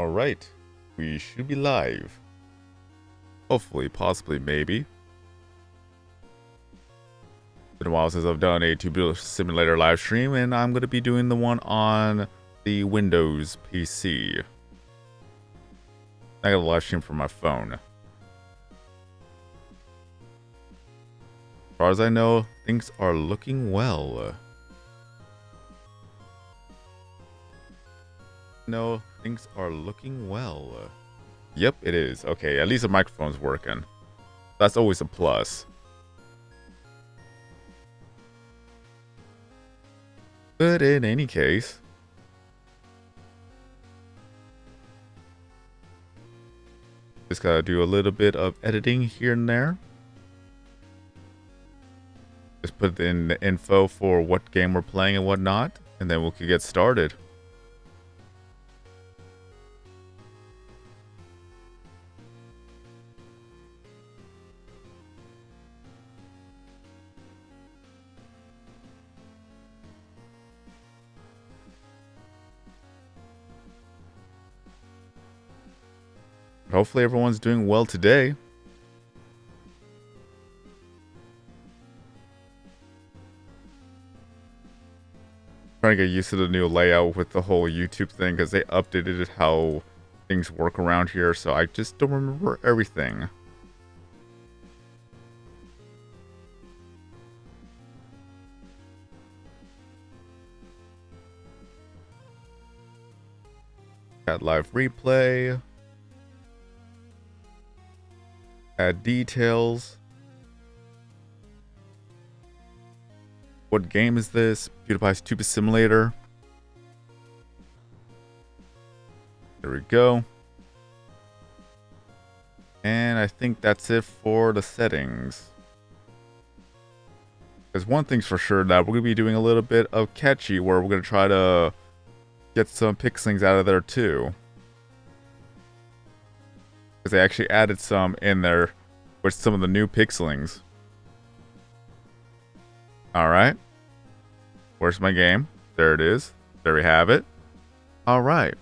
Alright, we should be live. Hopefully, possibly, maybe. Been a while since I've done a Tubular Simulator live stream, and I'm going to be doing the one on the Windows PC. I got a live stream from my phone. As far as I know, things are looking well. No, things are looking well. Yep, it is. Okay, at least the microphone's working. That's always a plus. But in any case, just gotta do a little bit of editing here and there. Just put in the info for what game we're playing and whatnot, and then we can get started. Hopefully everyone's doing well today. Trying to get used to the new layout with the whole YouTube thing because they updated how things work around here, so I just don't remember everything. Got live replay. Add details. What game is this? Pewdiepie's Tube Simulator. There we go. And I think that's it for the settings. There's one thing's for sure that we're going to be doing a little bit of catchy where we're going to try to get some Pixelings out of there too. Because they actually added some in there with some of the new Pixelings. Alright. Where's my game? There it is. There we have it. Alright.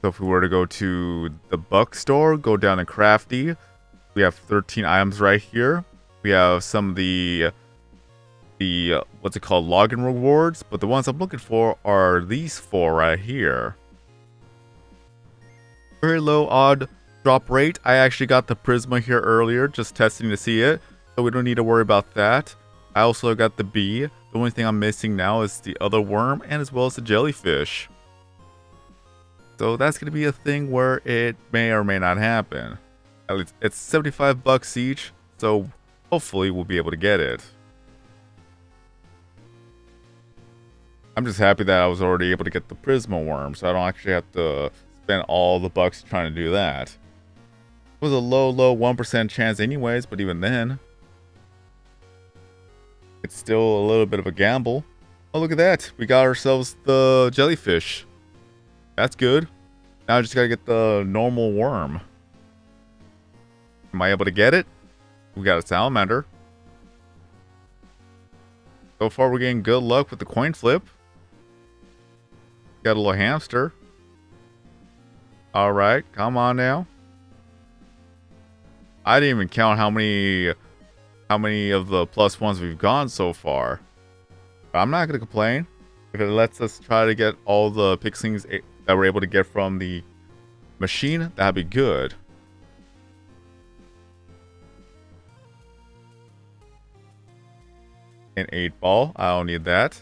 So if we were to go to the Buck store, go down to Crafty, we have 13 items right here. We have some of the what's it called, login rewards, but the ones I'm looking for are these four right here. Very low odd drop rate. I actually got the Prisma here earlier, just testing to see it, so we don't need to worry about that. I also got the bee. The only thing I'm missing now is the other worm, and as well as the jellyfish. So that's going to be a thing where it may or may not happen. At least it's 75 bucks each, so hopefully we'll be able to get it. I'm just happy that I was already able to get the Prisma worm, so I don't actually have to spend all the bucks trying to do that. It was a low 1% chance anyways, but even then, it's still a little bit of a gamble. Oh, look at that. We got ourselves the jellyfish. That's good. Now I just gotta get the normal worm. Am I able to get it? We got a salamander. So far, we're getting good luck with the coin flip. Got a little hamster. Alright, come on now. I didn't even count how many of the plus ones we've gone so far. But I'm not going to complain. If it lets us try to get all the Pixelings that we're able to get from the machine, that'd be good. An 8-ball. I don't need that.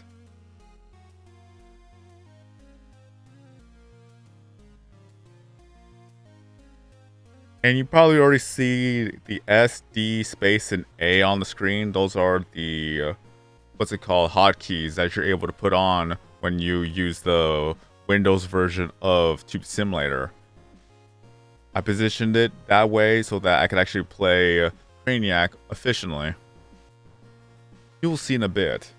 And you probably already see the S, D, space, and A on the screen. Those are the, what's it called, hotkeys that you're able to put on when you use the Windows version of Tube Simulator. I positioned it that way so that I could actually play Craniac efficiently. You will see in a bit.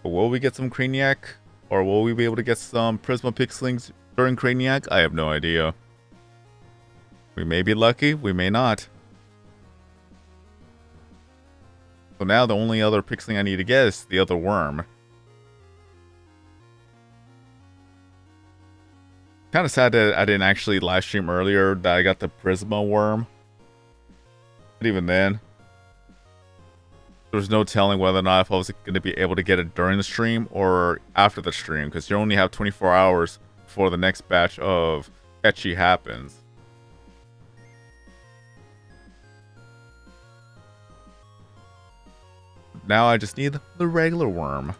But will we get some Craniac? Or will we be able to get some Prisma Pixelings during Craniac? I have no idea. We may be lucky, we may not. So now the only other pixeling I need to get is the other worm. Kind of sad that I didn't actually live stream earlier that I got the Prisma worm. But even then, there was no telling whether or not if I was going to be able to get it during the stream or after the stream, because you only have 24 hours before the next batch of Etchy happens. Now I just need the regular worm.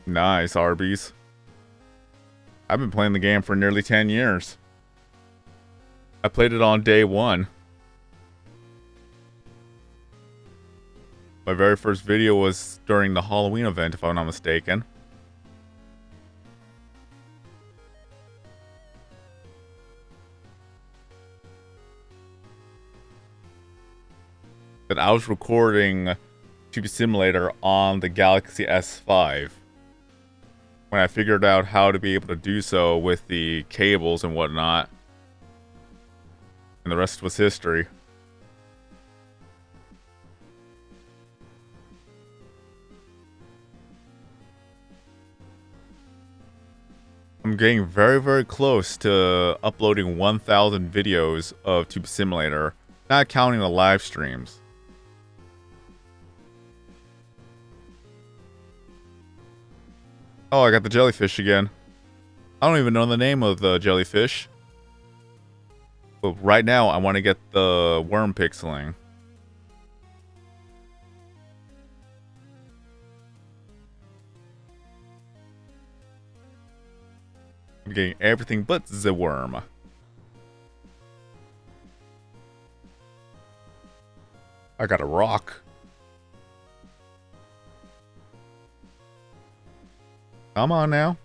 Nice, Arby's. I've been playing the game for nearly 10 years. I played it on day 1. My very first video was during the Halloween event, if I'm not mistaken. But I was recording Pewdiepie Simulator on the Galaxy S5. When I figured out how to be able to do so with the cables and whatnot. And the rest was history. I'm getting very, very close to uploading 1,000 videos of Pewdiepie Simulator, not counting the live streams. Oh, I got the jellyfish again. I don't even know the name of the jellyfish. But right now, I want to get the worm pixeling. I'm getting everything but the worm. I got a rock. Come on now.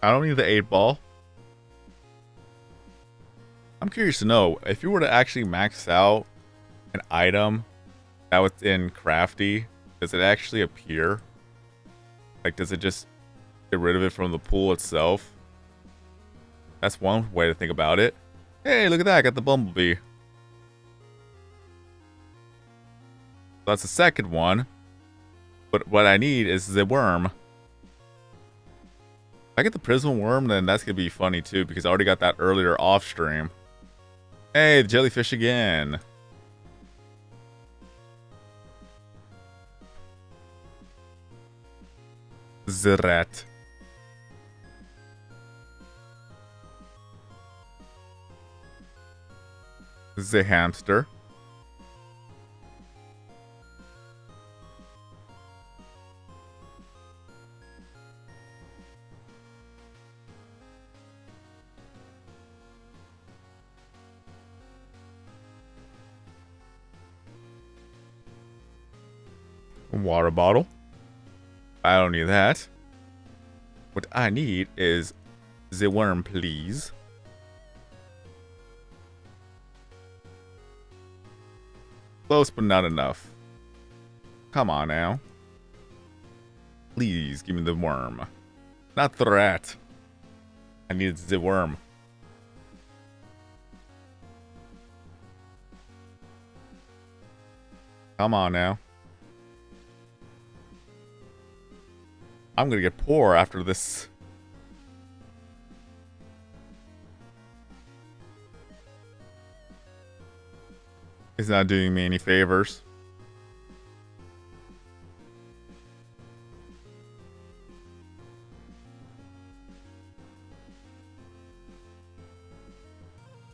I don't need the 8-ball. I'm curious to know, if you were to actually max out an item that was in Crafty, does it actually appear? Like, does it just get rid of it from the pool itself? That's one way to think about it. Hey, look at that, I got the bumblebee. That's the second one. But what I need is the worm. If I get the Prisma worm, then that's going to be funny too, because I already got that earlier off stream. Hey, the jellyfish again. The rat. The hamster. Water bottle. I don't need that. What I need is the worm, please. Close, but not enough. Come on now. Please give me the worm. Not the rat. I need the worm. Come on now. I'm gonna get poor after this. It's not doing me any favors.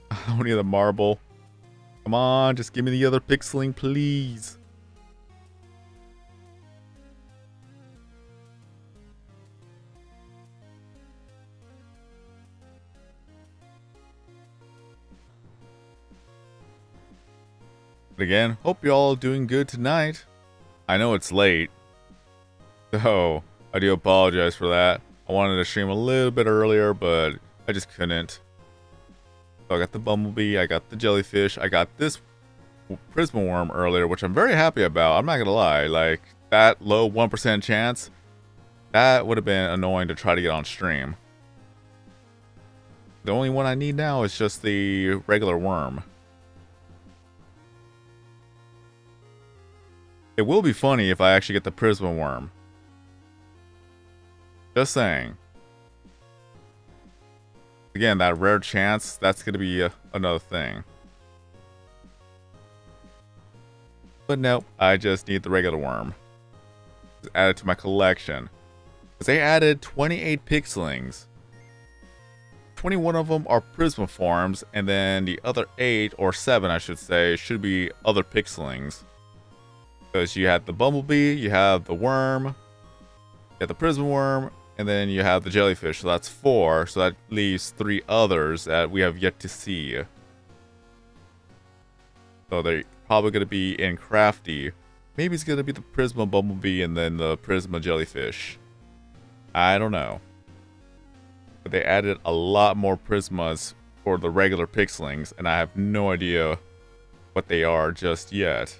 I don't need the marble. Come on, just give me the other pixeling, please. But again, hope you're all doing good tonight. I know it's late, so I do apologize for that. I wanted to stream a little bit earlier, but I just couldn't. So I got the bumblebee, I got the jellyfish, I got this Prisma worm earlier, which I'm very happy about. I'm not gonna lie, like that low 1% chance, that would have been annoying to try to get on stream. The only one I need now is just the regular worm. It will be funny if I actually get the Prisma worm. Just saying. Again, that rare chance, that's going to be another thing. But nope, I just need the regular worm. Just add it to my collection. Because they added 28 Pixelings. 21 of them are Prisma forms, and then the other 8, or 7 I should say, should be other Pixelings. Because you had the Bumblebee, you have the worm, you have the Prisma worm, and then you have the jellyfish, so that's 4. So that leaves 3 others that we have yet to see. So they're probably going to be in Crafty. Maybe it's going to be the Prisma Bumblebee and then the Prisma jellyfish. I don't know. But they added a lot more Prismas for the regular Pixelings, and I have no idea what they are just yet.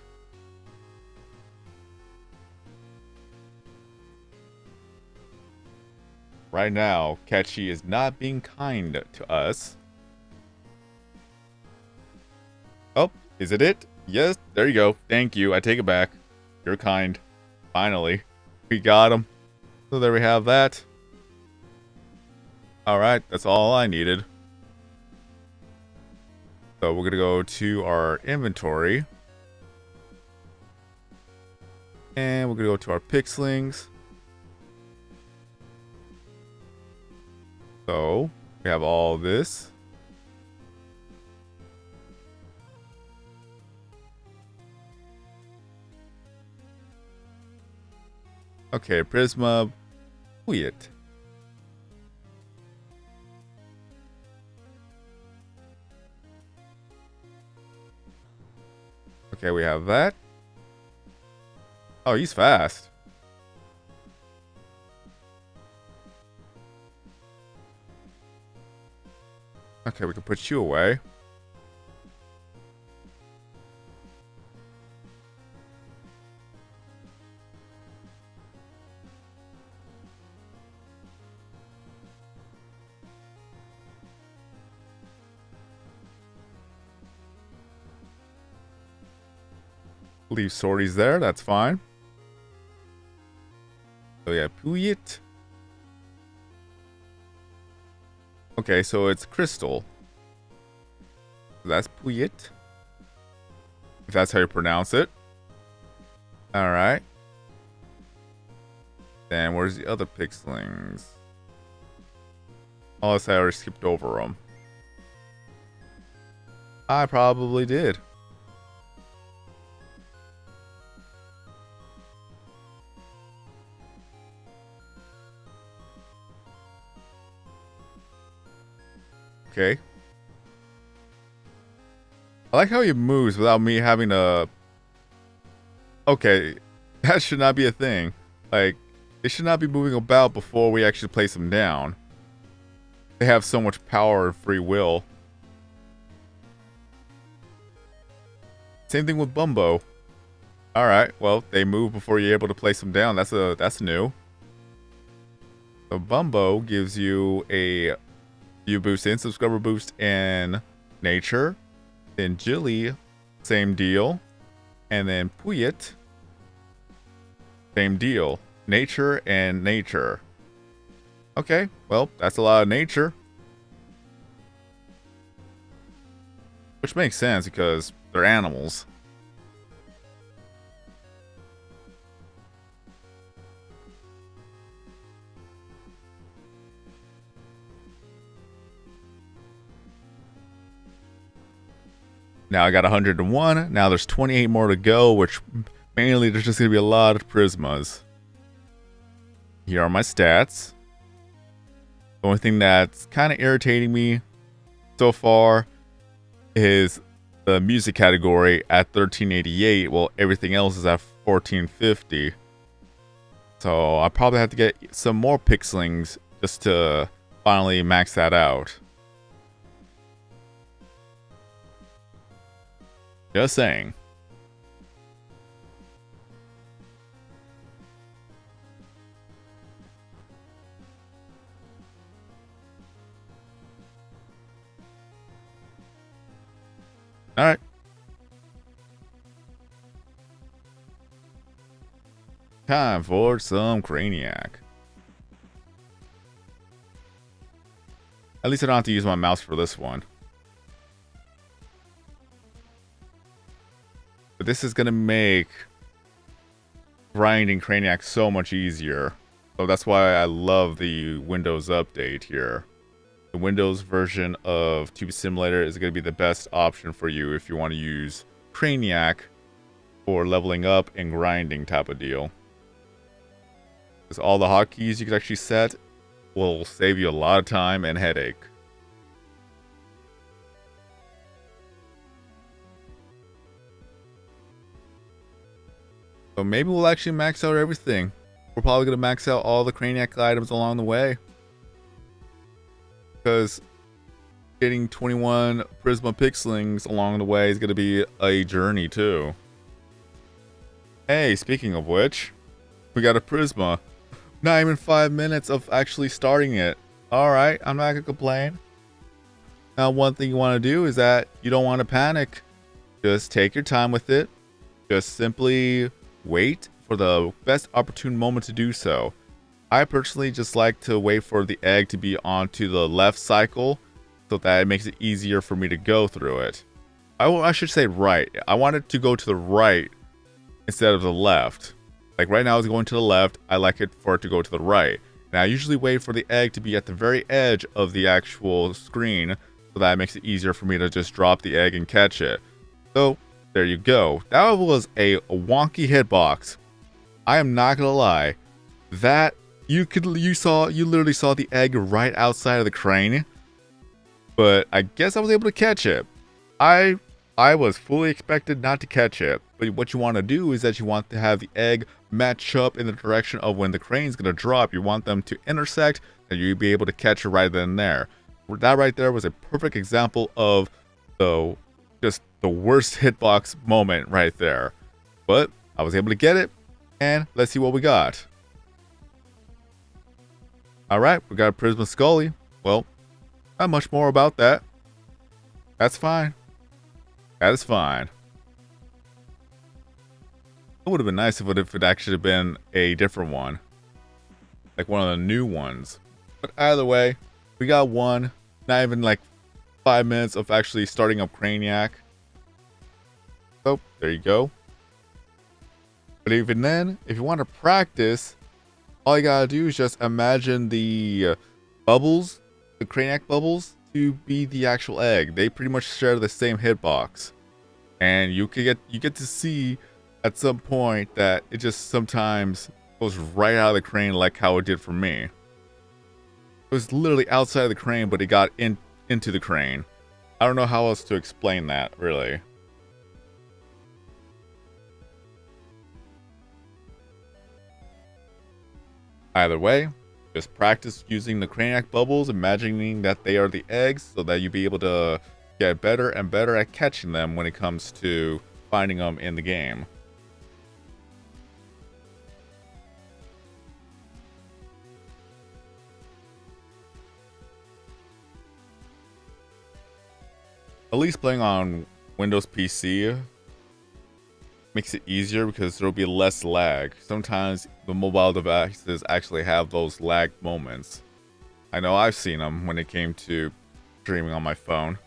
Right now, Catchy is not being kind to us. Oh, is it? Yes, there you go. Thank you. I take it back. You're kind. Finally. We got him. So there we have that. Alright, that's all I needed. So we're going to go to our inventory. And we're going to go to our Pixelings. So, we have all this. Okay, Prisma. Wait. Okay, we have that. Oh, he's fast. Okay, we can put you away. Leave sorties there, that's fine. So yeah, Pewdiepie. Okay, so it's crystal. That's Pewdiepie. If that's how you pronounce it. Alright. Then where's the other Pixelings? Unless I already skipped over them. I probably did. Okay. I like how he moves without me having to... Okay, that should not be a thing. Like, they should not be moving about before we actually place them down. They have so much power and free will. Same thing with Bumbo. Alright, well, they move before you're able to place them down. That's new. So Bumbo gives you a view boost and subscriber boost in nature. Then Jilly, same deal. And then Pewdiepie, same deal. Nature and nature. Okay, well, that's a lot of nature. Which makes sense because they're animals. Now I got 101. Now there's 28 more to go, which mainly there's just going to be a lot of Prismas. Here are my stats. The only thing that's kind of irritating me so far is the music category at 1388, while everything else is at 1450. So I probably have to get some more Pixelings just to finally max that out. Just saying. Alright. Time for some Craniac. At least I don't have to use my mouse for this one. But this is going to make grinding Craniac so much easier. So that's why I love the Windows update here. The Windows version of Tube Simulator is going to be the best option for you if you want to use Craniac for leveling up and grinding type of deal. Because all the hotkeys you can actually set will save you a lot of time and headache. So maybe we'll actually max out everything. We're probably going to max out all the Craniac items along the way. Because getting 21 Prisma Pixelings along the way is going to be a journey too. Hey, speaking of which, we got a Prisma. Not even 5 minutes of actually starting it. Alright, I'm not going to complain. Now, one thing you want to do is that you don't want to panic. Just take your time with it. Just simply wait for the best opportune moment to do so. I personally just like to wait for the egg to be onto the left cycle so that it makes it easier for me to go through it. I should say right. I want it to go to the right instead of the left. Like right now it's going to the left. I like it for it to go to the right. And I usually wait for the egg to be at the very edge of the actual screen so that it makes it easier for me to just drop the egg and catch it. So there you go. That was a wonky hitbox. I am not gonna lie. That you literally saw the egg right outside of the crane. But I guess I was able to catch it. I was fully expected not to catch it. But what you want to do is that you want to have the egg match up in the direction of when the crane's gonna drop. You want them to intersect and you'll be able to catch it right then and there. That right there was a perfect example of just the worst hitbox moment right there. But I was able to get it, and let's see what we got. Alright, we got a Prisma Scully. Well, not much more about that. That's fine. That is fine. It would have been nice if it actually had been a different one. Like one of the new ones. But either way, we got one. Not even like 5 minutes of actually starting up Craniac. So, there you go. But even then, if you want to practice, all you gotta do is just imagine the bubbles, the Craniac bubbles, to be the actual egg. They pretty much share the same hitbox. And you get to see at some point that it just sometimes goes right out of the crane like how it did for me. It was literally outside of the crane, but it got into the crane. I don't know how else to explain that, really. Either way, just practice using the Craniac bubbles, imagining that they are the eggs, so that you'll be able to get better and better at catching them when it comes to finding them in the game. At least playing on Windows PC makes it easier because there'll be less lag. Sometimes the mobile devices actually have those lag moments. I know I've seen them when it came to streaming on my phone.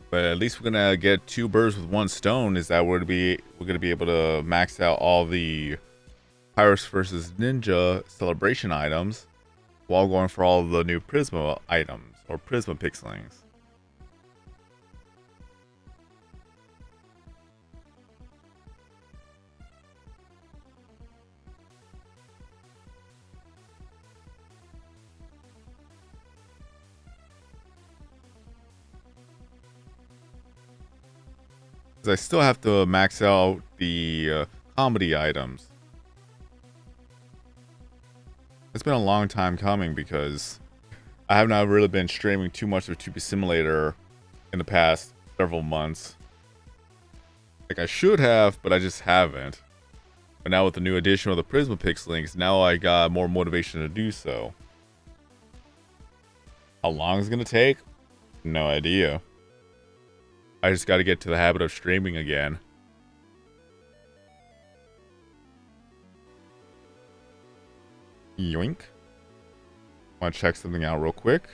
But at least we're gonna get 2 birds with 1 stone. Is that we're gonna be able to max out all the Pirates vs. Ninja celebration items while going for all the new Prisma items or Prisma Pixelings. I still have to max out the comedy items. it's been a long time coming because I have not really been streaming too much of Pewdiepie Simulator in the past several months. Like I should have, but I just haven't. But now with the new edition of the Prisma Pixelings, now I got more motivation to do so. How long it's gonna take? No idea. I just gotta get to the habit of streaming again. Yoink. Wanna check something out real quick?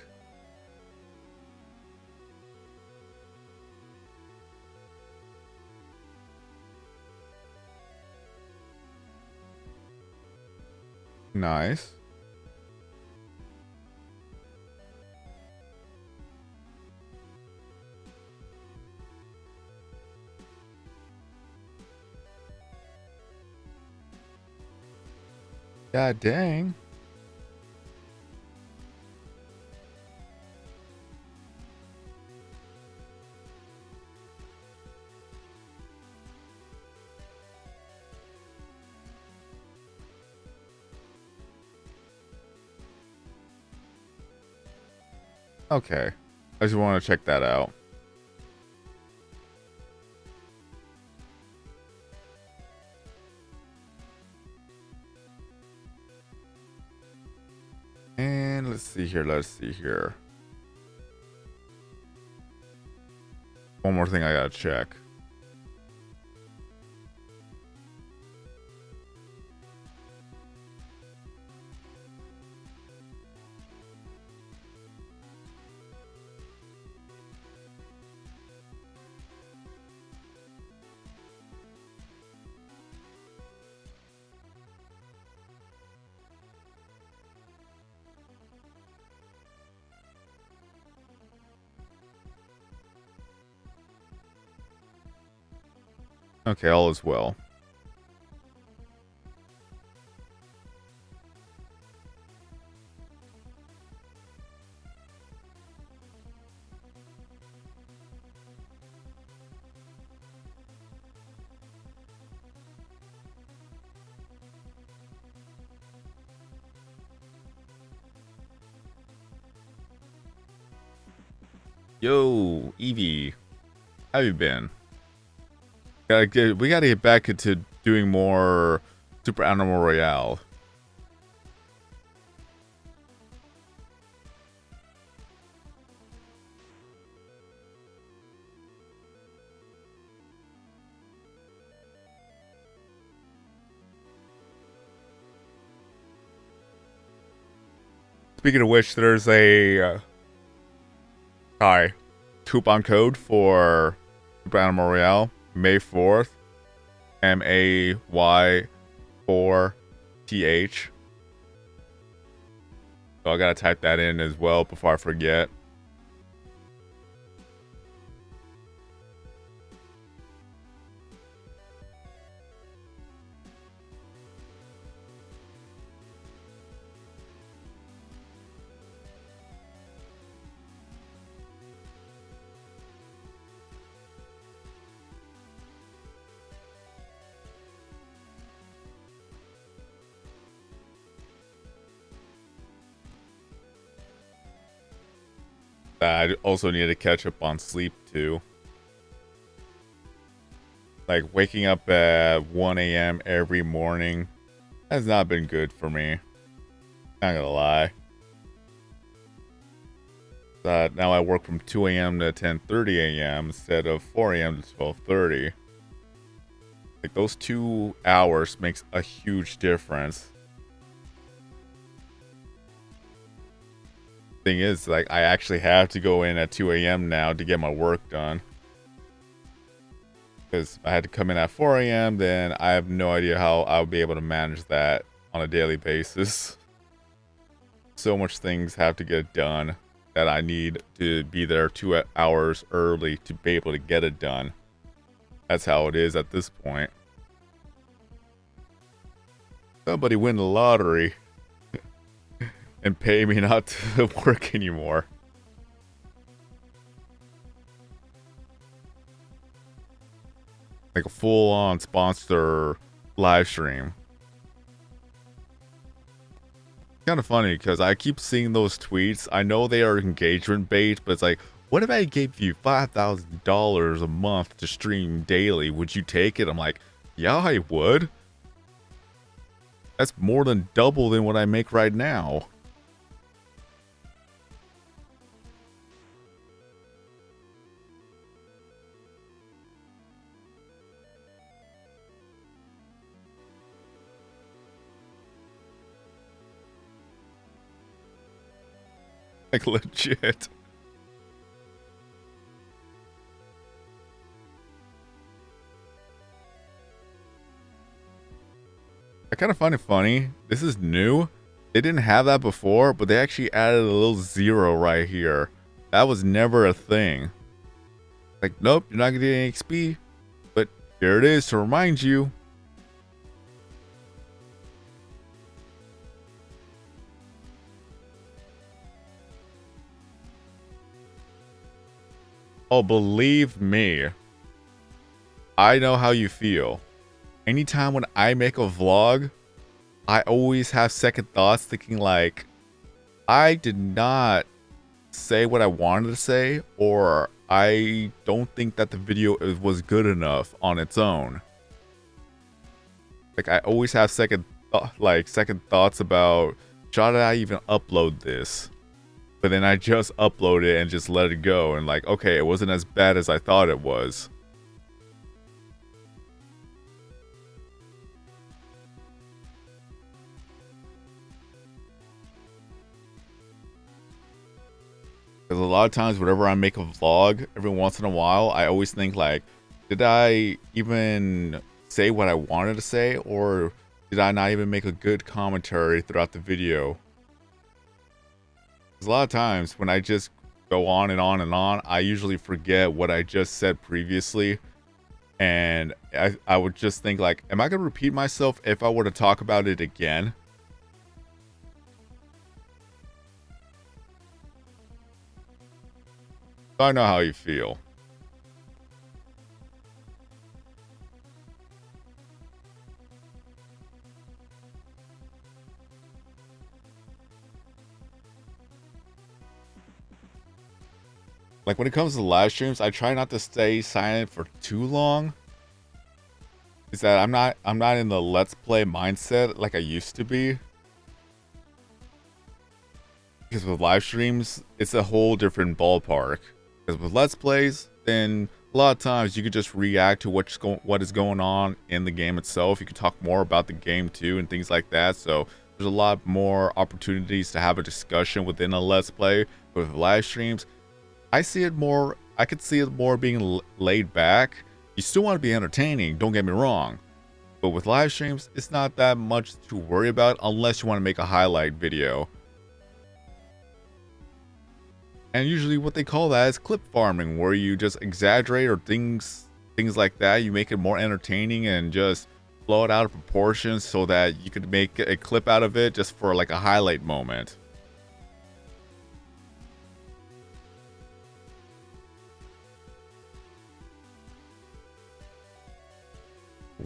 Nice. God dang. Okay. I just want to check that out. And let's see here. One more thing I gotta check. Okay, all is well. Yo, Evie, how you been? We gotta get back into doing more Super Animal Royale. Speaking of which, there's a coupon code for Super Animal Royale, May 4th, MAY4TH. So I gotta type that in as well before I forget. I also need to catch up on sleep too. Like waking up at 1 a.m. every morning has not been good for me. Not gonna lie. Now I work from 2 a.m. to 10:30 a.m. instead of 4 a.m. to 12:30. Like those 2 hours makes a huge difference. Thing is, like, I actually have to go in at 2 a.m. now to get my work done. Because I had to come in at 4 a.m., then I have no idea how I'll be able to manage that on a daily basis. So much things have to get done that I need to be there 2 hours early to be able to get it done. That's how it is at this point. Somebody win the lottery and pay me not to work anymore. Like a full-on sponsor live stream. Kind of funny because I keep seeing those tweets. I know they are engagement bait, but it's like, what if I gave you $5,000 a month to stream daily? Would you take it? I'm like, yeah, I would. That's more than double than what I make right now. Like, legit. I kind of find it funny. This is new. They didn't have that before, but they actually added a little 0 right here. That was never a thing. Like, nope, you're not gonna get any XP. But here it is to remind you. Oh, believe me, I know how you feel. Anytime when I make a vlog, I always have second thoughts thinking like, I did not say what I wanted to say, or I don't think that the video was good enough on its own. Like, I always have second thoughts about, should I even upload this? But then I just upload it and just let it go, and like, okay, it wasn't as bad as I thought it was. Because a lot of times, whenever I make a vlog, every once in a while, I always think like, did I even say what I wanted to say, or did I not even make a good commentary throughout the video? Because a lot of times, when I just go on and on and on, I usually forget what I just said previously. And I would just think like, am I going to repeat myself if I were to talk about it again? So I know how you feel. Like, when it comes to live streams, I try not to stay silent for too long. Is that I'm not in the let's play mindset like I used to be. Because with live streams, it's a whole different ballpark. Because with let's plays, then a lot of times you could just react to what is going on in the game itself. You can talk more about the game too and things like that. So there's a lot more opportunities to have a discussion within a let's play. But with live streams, I could see it more being laid back. You still want to be entertaining, don't get me wrong. But with live streams, it's not that much to worry about unless you want to make a highlight video. And usually what they call that is clip farming, where you just exaggerate or things like that. You make it more entertaining and just blow it out of proportion so that you could make a clip out of it just for like a highlight moment.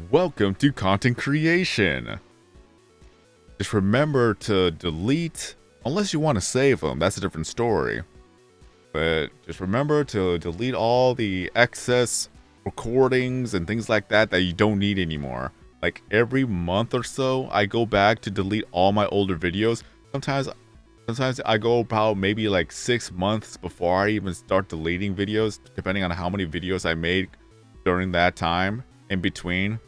Welcome to content creation. Just remember to delete, unless you want to save them, that's a different story. But just remember to delete all the excess recordings and things like that that you don't need anymore. Like every month or so, I go back to delete all my older videos. Sometimes I go about maybe like 6 months before I even start deleting videos, depending on how many videos I made during that time in between.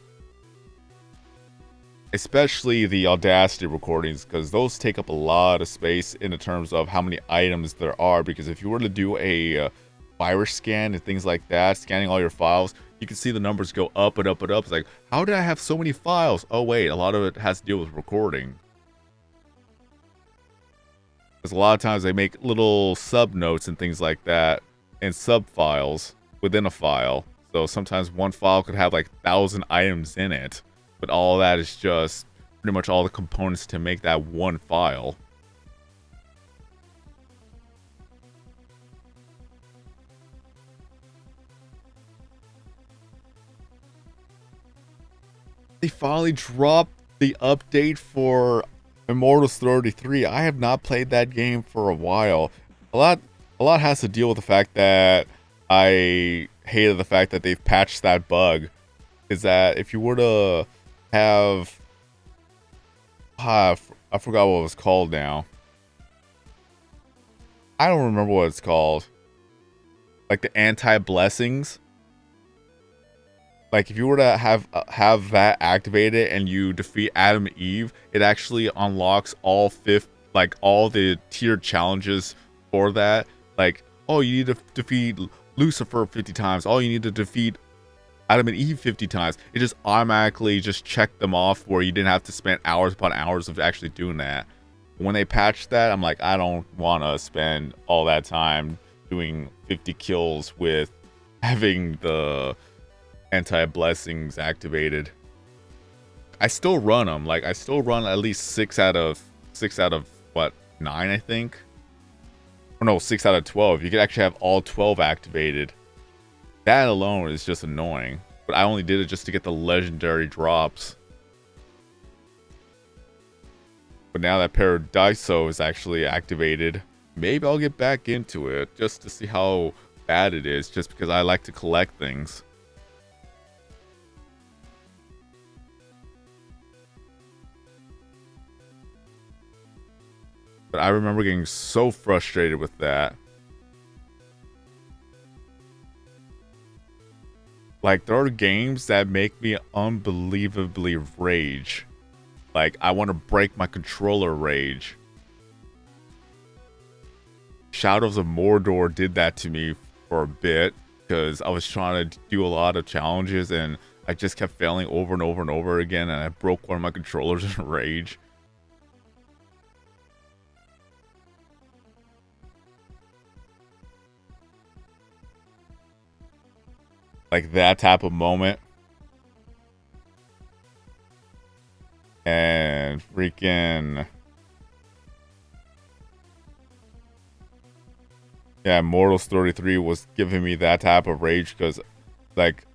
Especially the Audacity recordings, because those take up a lot of space in terms of how many items there are. Because if you were to do a virus scan and things like that, scanning all your files, you can see the numbers go up and up and up. It's like, how did I have so many files? Oh wait, a lot of it has to deal with recording. Because a lot of times they make little sub notes and things like that and sub files within a file. So sometimes one file could have like 1,000 items in it, but all that is just pretty much all the components to make that one file. They finally dropped the update for Immortals 33. I have not played that game for a while. A lot has to deal with the fact that I hated the fact that they've patched that bug. Is that if you were to have I forgot what it was called now. I don't remember what it's called. Like the anti-blessings. Like if you were to have that activated and you defeat Adam and Eve, it actually unlocks all the tiered challenges for that. Like, oh, you need to defeat Lucifer 50 times. Oh, you need to defeat Adam and Eve 50 times. It just automatically just checked them off where you didn't have to spend hours upon hours of actually doing that. When they patched that, I'm like, I don't want to spend all that time doing 50 kills with having the anti-blessings activated. I still run them. Like, I still run at least 6 out of what, 9, I think? Or no, 6 out of 12. You could actually have all 12 activated. That alone is just annoying. But I only did it just to get the legendary drops. But now that Paradiso is actually activated, maybe I'll get back into it just to see how bad it is, just because I like to collect things. But I remember getting so frustrated with that. Like, there are games that make me unbelievably rage. Like, I want to break my controller rage. Shadows of Mordor did that to me for a bit, because I was trying to do a lot of challenges and I just kept failing over and over and over again, and I broke one of my controllers in rage. Like that type of moment. And freaking... yeah, Immortals 33 was giving me that type of rage because, like,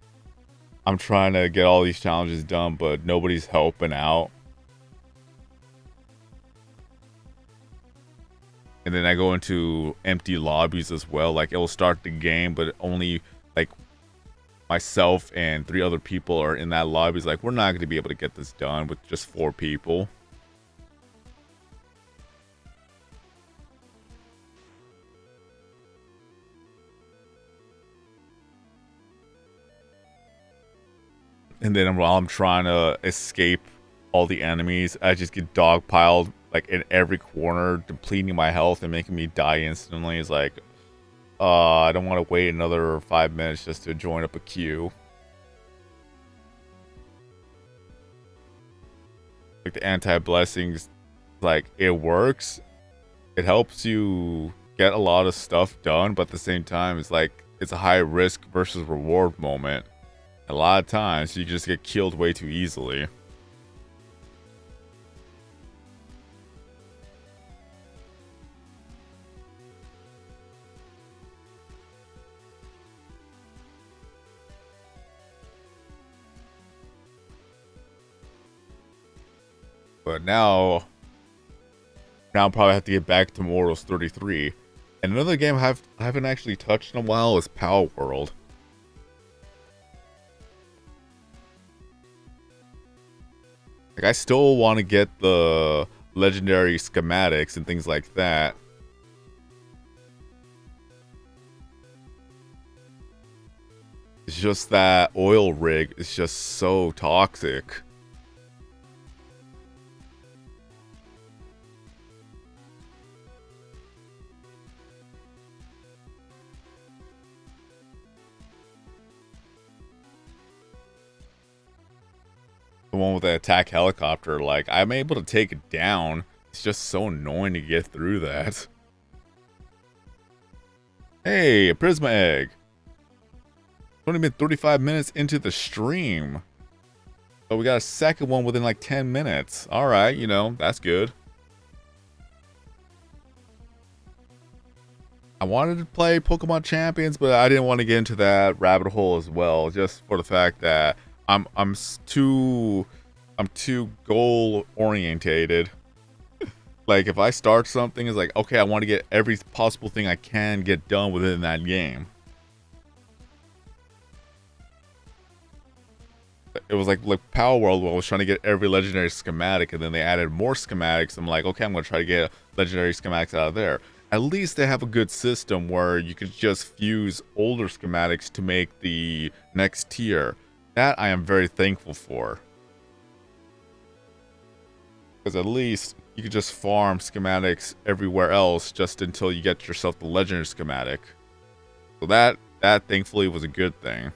I'm trying to get all these challenges done, but nobody's helping out. And then I go into empty lobbies as well. Like, it will start the game, but only, like, myself and 3 other people are in that lobby. It's like, we're not going to be able to get this done with just 4 people. And then while I'm trying to escape all the enemies, I just get dogpiled like in every corner, depleting my health and making me die instantly. It's like, I don't want to wait another 5 minutes just to join up a queue. Like the anti-blessings, like, it works. It helps you get a lot of stuff done, but at the same time, it's like, it's a high risk versus reward moment. A lot of times, you just get killed way too easily. But now I'll probably have to get back to Mortals 33. And another game I haven't actually touched in a while is Power World. Like, I still want to get the legendary schematics and things like that. It's just that oil rig is just so toxic. The one with the attack helicopter, like, I'm able to take it down. It's just so annoying to get through that. Hey, a Prisma Egg. It's only been 35 minutes into the stream. So we got a second one within like 10 minutes. Alright, you know, that's good. I wanted to play Pokemon Champions, but I didn't want to get into that rabbit hole as well, just for the fact that I'm too goal orientated. Like, if I start something, it's like, okay, I want to get every possible thing I can get done within that game. It was like Power World, where I was trying to get every legendary schematic, and then they added more schematics. I'm like, okay, I'm going to try to get legendary schematics out of there. At least they have a good system where you could just fuse older schematics to make the next tier. That I am very thankful for. Because at least you could just farm schematics everywhere else just until you get yourself the legendary schematic. So that thankfully was a good thing.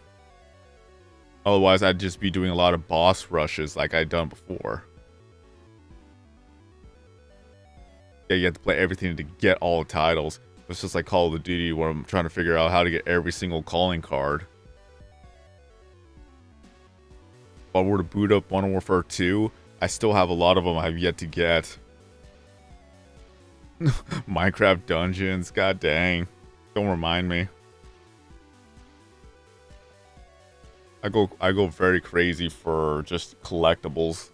Otherwise, I'd just be doing a lot of boss rushes like I'd done before. Yeah, you have to play everything to get all the titles. It's just like Call of Duty, where I'm trying to figure out how to get every single calling card. If I were to boot up Modern Warfare 2, I still have a lot of them I have yet to get. Minecraft dungeons, god dang. Don't remind me. I go very crazy for just collectibles.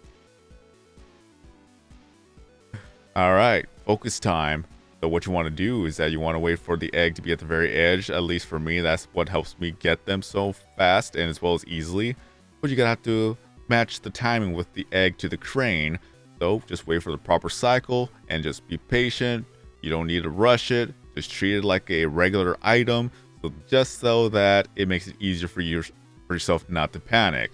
Alright, focus time. So what you want to do is that you want to wait for the egg to be at the very edge. At least for me, that's what helps me get them so fast and as well as easily. But you're going to have to match the timing with the egg to the crane. So just wait for the proper cycle and just be patient. You don't need to rush it. Just treat it like a regular item. So just so that it makes it easier for yourself not to panic.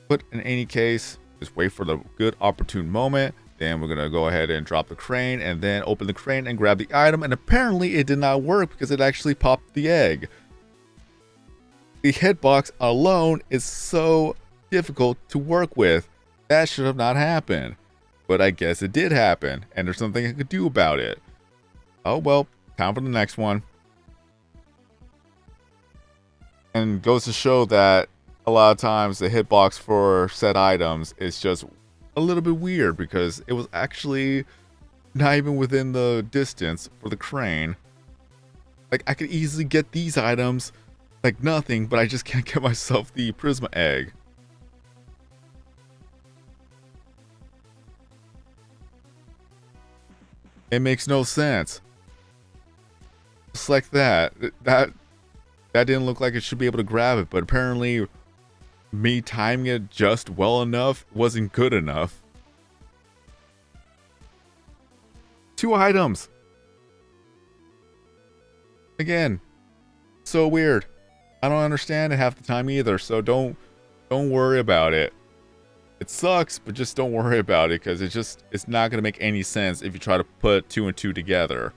But in any case, just wait for the good opportune moment. Then we're going to go ahead and drop the crane and then open the crane and grab the item. And apparently it did not work because it actually popped the egg. The hitbox alone is so difficult to work with. That should have not happened. But I guess it did happen. And there's something I could do about it. Oh well, time for the next one. And goes to show that a lot of times the hitbox for said items is just a little bit weird because it was actually not even within the distance for the crane. Like, I could easily get these items like nothing, but I just can't get myself the Prisma egg. It makes no sense. Just like that. That didn't look like it should be able to grab it, but apparently me timing it just well enough wasn't good enough. 2 items. Again, so weird. I don't understand it half the time either, so don't worry about it. It sucks, but just don't worry about it because it's not going to make any sense if you try to put 2 and 2 together.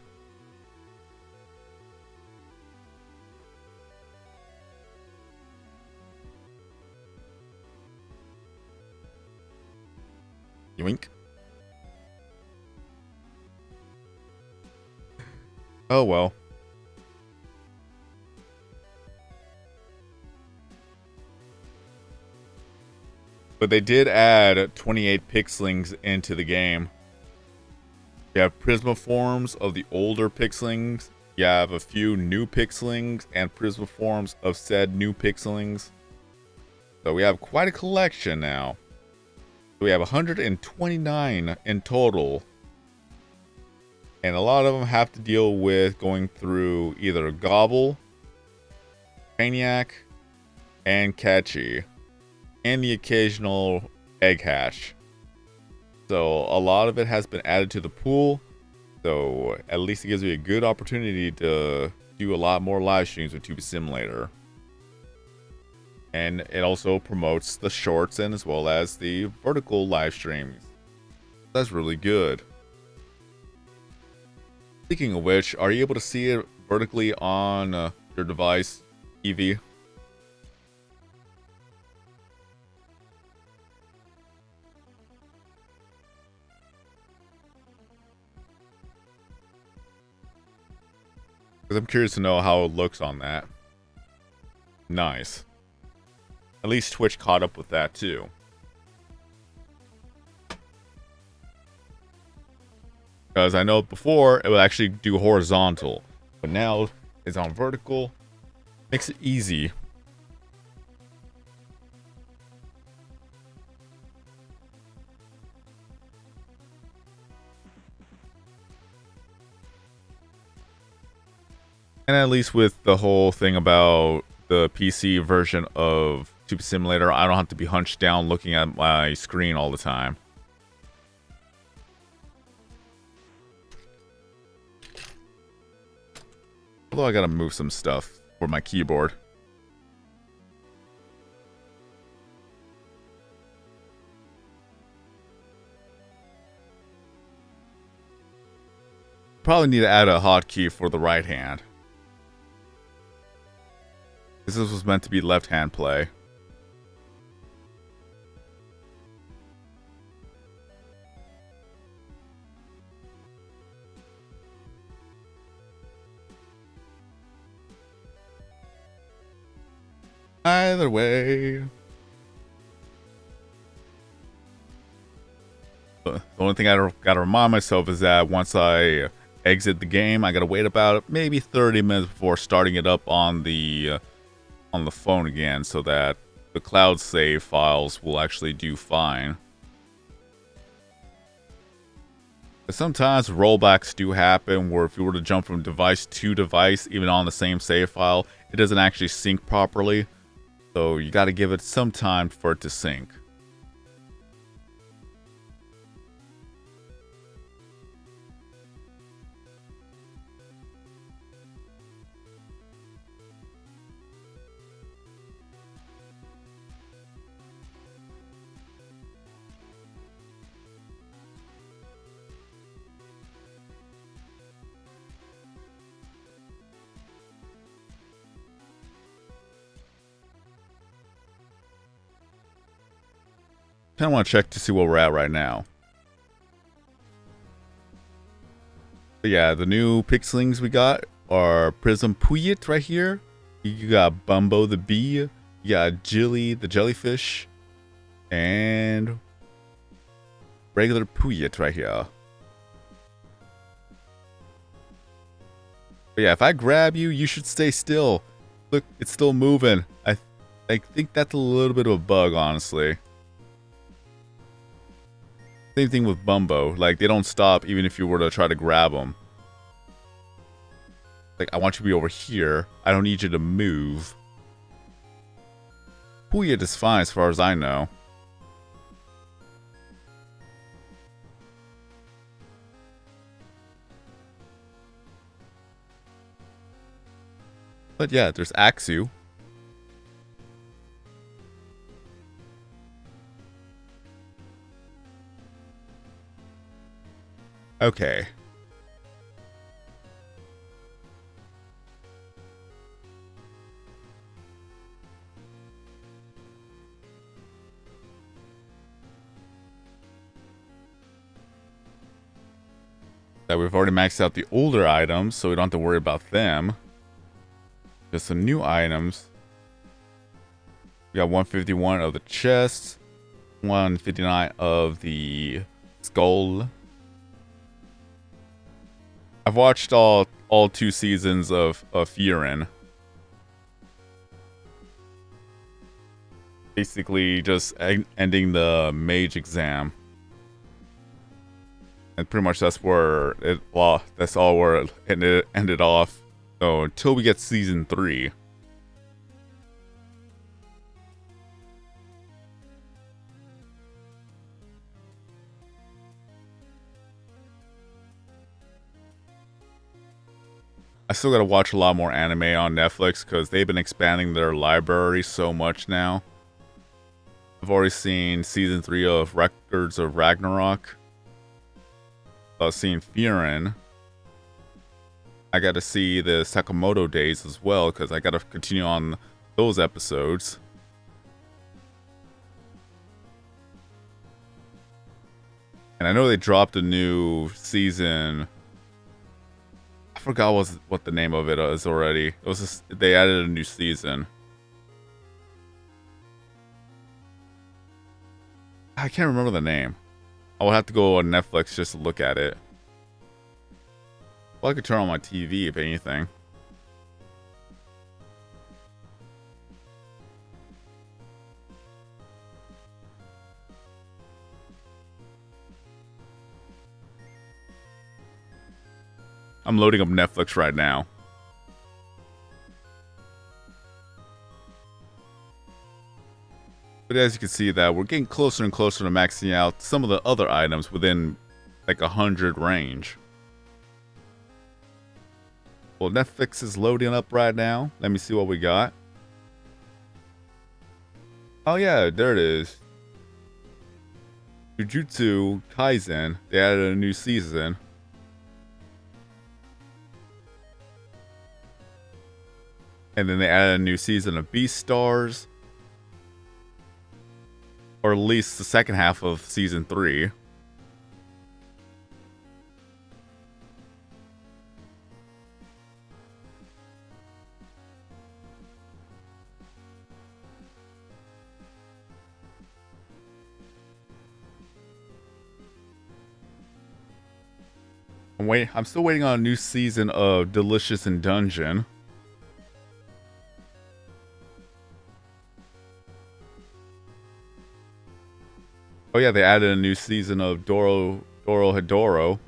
Yoink. Oh well. But they did add 28 Pixelings into the game. You have Prisma forms of the older Pixelings. You have a few new Pixelings and Prisma forms of said new Pixelings. So we have quite a collection now. We have 129 in total. And a lot of them have to deal with going through either Gobble, Maniac, and Catchy, and the occasional Egg Hatch. So a lot of it has been added to the pool. So at least it gives me a good opportunity to do a lot more live streams with Tube Simulator. And it also promotes the shorts and as well as the vertical live streams. That's really good. Speaking of which, are you able to see it vertically on your device, Evie? Because I'm curious to know how it looks on that. Nice. At least Twitch caught up with that too. Because I know before it would actually do horizontal, but now it's on vertical. Makes it easy. And at least with the whole thing about the PC version of Tube Simulator, I don't have to be hunched down looking at my screen all the time. Although I gotta move some stuff for my keyboard. Probably need to add a hotkey for the right hand. This was meant to be left-hand play. Either way. The only thing I gotta remind myself is that once I exit the game, I gotta wait about maybe 30 minutes before starting it up on the phone again, so that the cloud save files will actually do fine. But sometimes rollbacks do happen where if you were to jump from device to device, even on the same save file, it doesn't actually sync properly. So you gotta give it some time for it to sync. Kind of want to check to see where we're at right now. But yeah, the new Pixelings we got are Prism Puyet right here. You got Bumbo the bee. You got Jilly the jellyfish. And regular Puyet right here. But yeah, if I grab you, you should stay still. Look, it's still moving. I think that's a little bit of a bug, honestly. Same thing with Bumbo. Like, they don't stop even if you were to try to grab them. Like, I want you to be over here. I don't need you to move. Puyet is fine as far as I know. But yeah, there's Axu. Okay. That we've already maxed out the older items, so we don't have to worry about them. Just some new items. We got 151 of the chest, 159 of the skull. I've watched all 2 seasons of Furin. Basically just ending the mage exam. And pretty much that's where that's all where it ended off. So until we get season 3. I still gotta watch a lot more anime on Netflix because they've been expanding their library so much now. I've already seen season 3 of Records of Ragnarok. I've seen Furin. I got to see the Sakamoto days as well because I got to continue on those episodes. And I know they dropped a new season. I forgot what the name of it is already. It was just, they added a new season. I can't remember the name. I will have to go on Netflix just to look at it. Well, I could turn on my TV if anything. I'm loading up Netflix right now. But as you can see that we're getting closer and closer to maxing out some of the other items within like 100 range. Well, Netflix is loading up right now. Let me see what we got. Oh yeah, there it is. Jujutsu Kaisen. They added a new season. And then they added a new season of Beastars. Or at least the second half of season 3. I'm still waiting on a new season of Delicious in Dungeon. Oh yeah, they added a new season of Dorohedoro.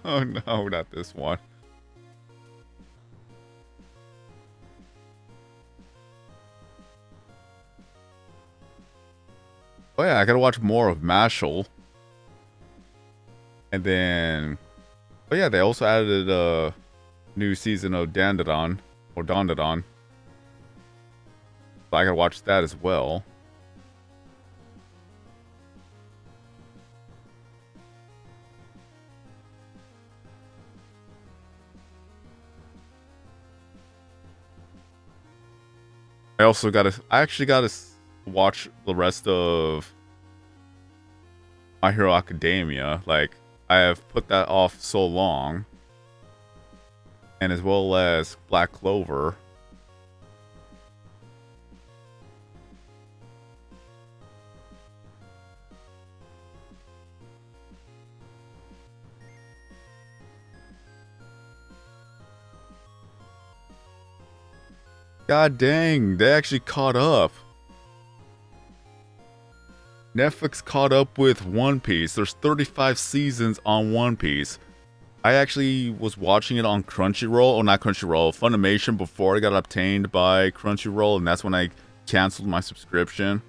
Oh no, not this one. Oh yeah, I gotta watch more of Mashal. And then... Oh yeah, they also added a new season of Dandadan. Or Dandadan. So I gotta watch that as well. I actually gotta watch the rest of My Hero Academia. Like, I have put that off so long. And as well as Black Clover. God dang, they actually caught up. Netflix caught up with One Piece. There's 35 seasons on One Piece. I actually was watching it on Crunchyroll, or not Crunchyroll, Funimation before it got obtained by Crunchyroll, and that's when I canceled my subscription.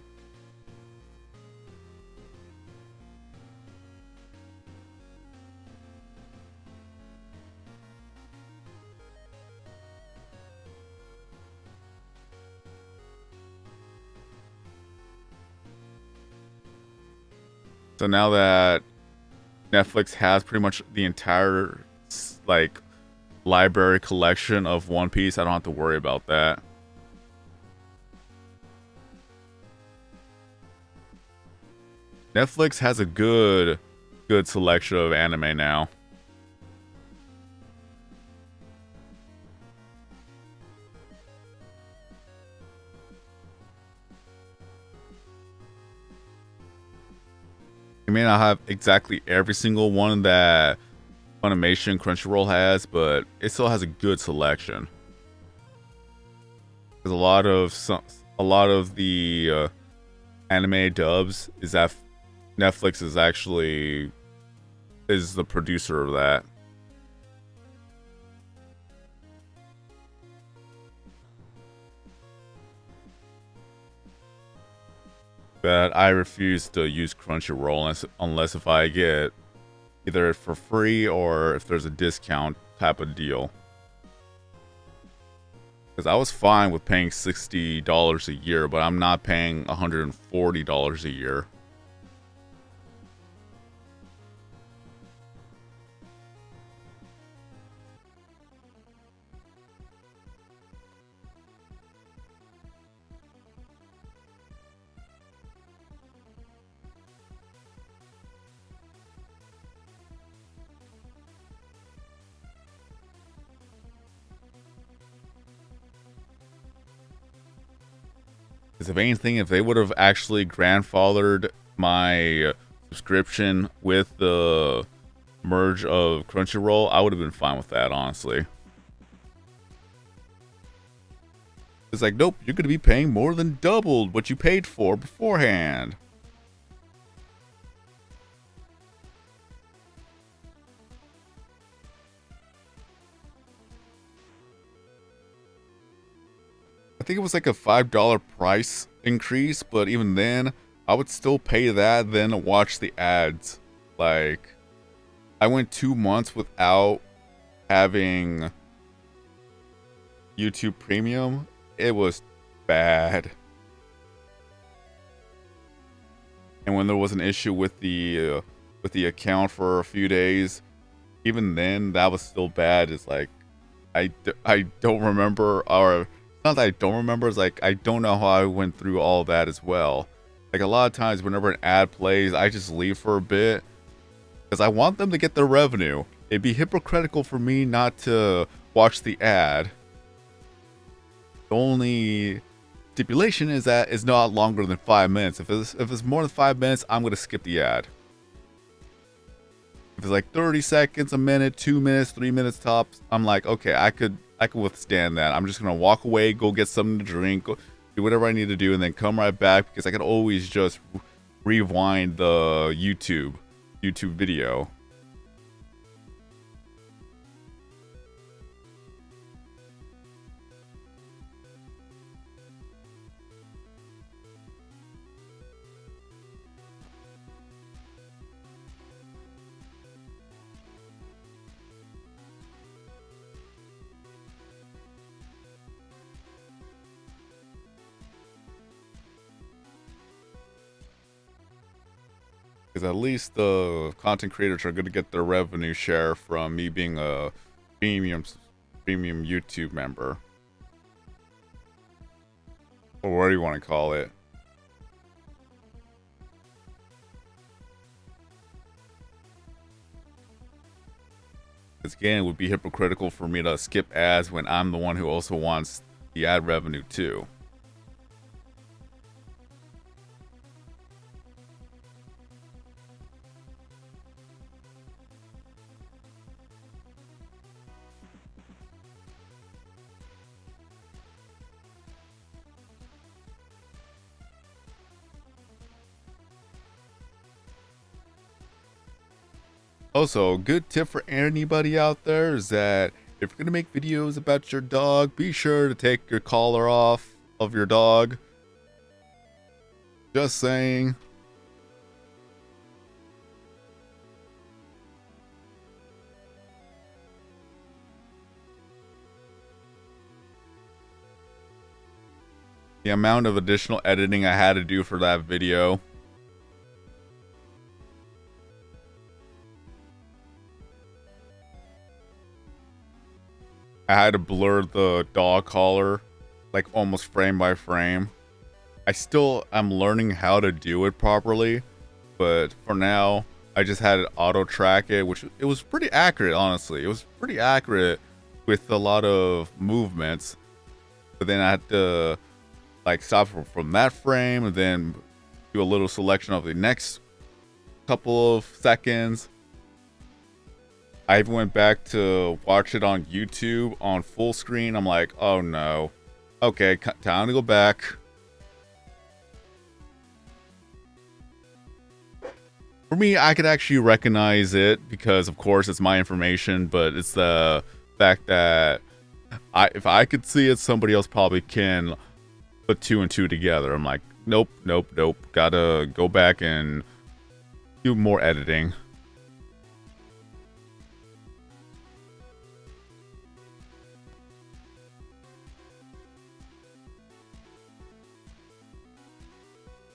So now that Netflix has pretty much the entire, like, library collection of One Piece, I don't have to worry about that. Netflix has a good selection of anime now. It may not have exactly every single one that Funimation Crunchyroll has, but it still has a good selection. Because a lot of the anime dubs is that Netflix is actually the producer of that. But I refuse to use Crunchyroll unless if I get either for free or if there's a discount type of deal. Because I was fine with paying $60 a year, but I'm not paying $140 a year. Because if anything, if they would have actually grandfathered my subscription with the merge of Crunchyroll, I would have been fine with that, honestly. It's like, nope, you're gonna be paying more than doubled what you paid for beforehand. I think it was like a $5 price increase, but even then, I would still pay that, then watch the ads. Like, I went 2 months without having YouTube Premium. It was bad. And when there was an issue with the account for a few days, even then, that was still bad. It's like, I don't remember, or not that I don't remember, it's like, I don't know how I went through all that as well. Like, a lot of times, whenever an ad plays, I just leave for a bit, because I want them to get their revenue. It'd be hypocritical for me not to watch the ad. The only stipulation is that it's not longer than 5 minutes. If it's more than 5 minutes, I'm gonna skip the ad. If it's like 30 seconds, a minute, 2 minutes, 3 minutes tops, I'm like, okay, I could withstand that. I'm just gonna walk away, go get something to drink, go do whatever I need to do, and then come right back, because I can always just rewind the YouTube video. Because at least the content creators are going to get their revenue share from me being a premium YouTube member. Or what do you want to call it? Because again, it would be hypocritical for me to skip ads when I'm the one who also wants the ad revenue too. Also, a good tip for anybody out there is that if you're going to make videos about your dog, be sure to take your collar off of your dog. Just saying. The amount of additional editing I had to do for that video. I had to blur the dog collar, like almost frame by frame. I still am learning how to do it properly, but for now, I just had it auto track it, which it was pretty accurate, honestly. It was pretty accurate with a lot of movements, but then I had to like stop from that frame and then do a little selection of the next couple of seconds. I even went back to watch it on YouTube on full screen. I'm like, oh no. Okay, time to go back. For me, I could actually recognize it because, of course, it's my information, but it's the fact that if I could see it, somebody else probably can put 2 and 2 together. I'm like, nope. Gotta go back and do more editing.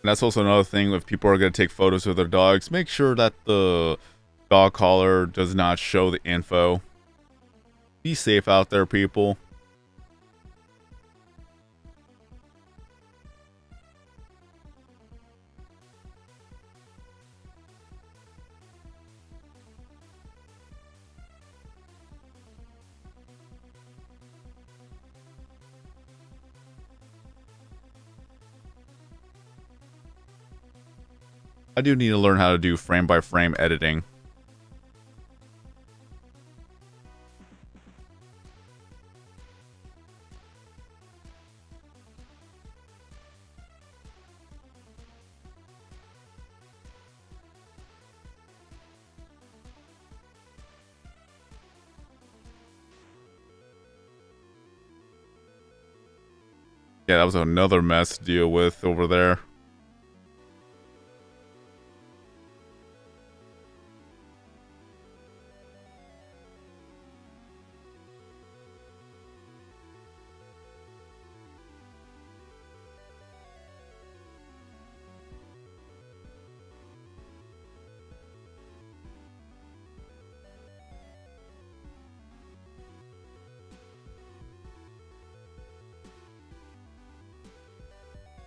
And that's also another thing, if people are going to take photos of their dogs, make sure that the dog collar does not show the info. Be safe out there, people. I do need to learn how to do frame by frame editing. Yeah, that was another mess to deal with over there.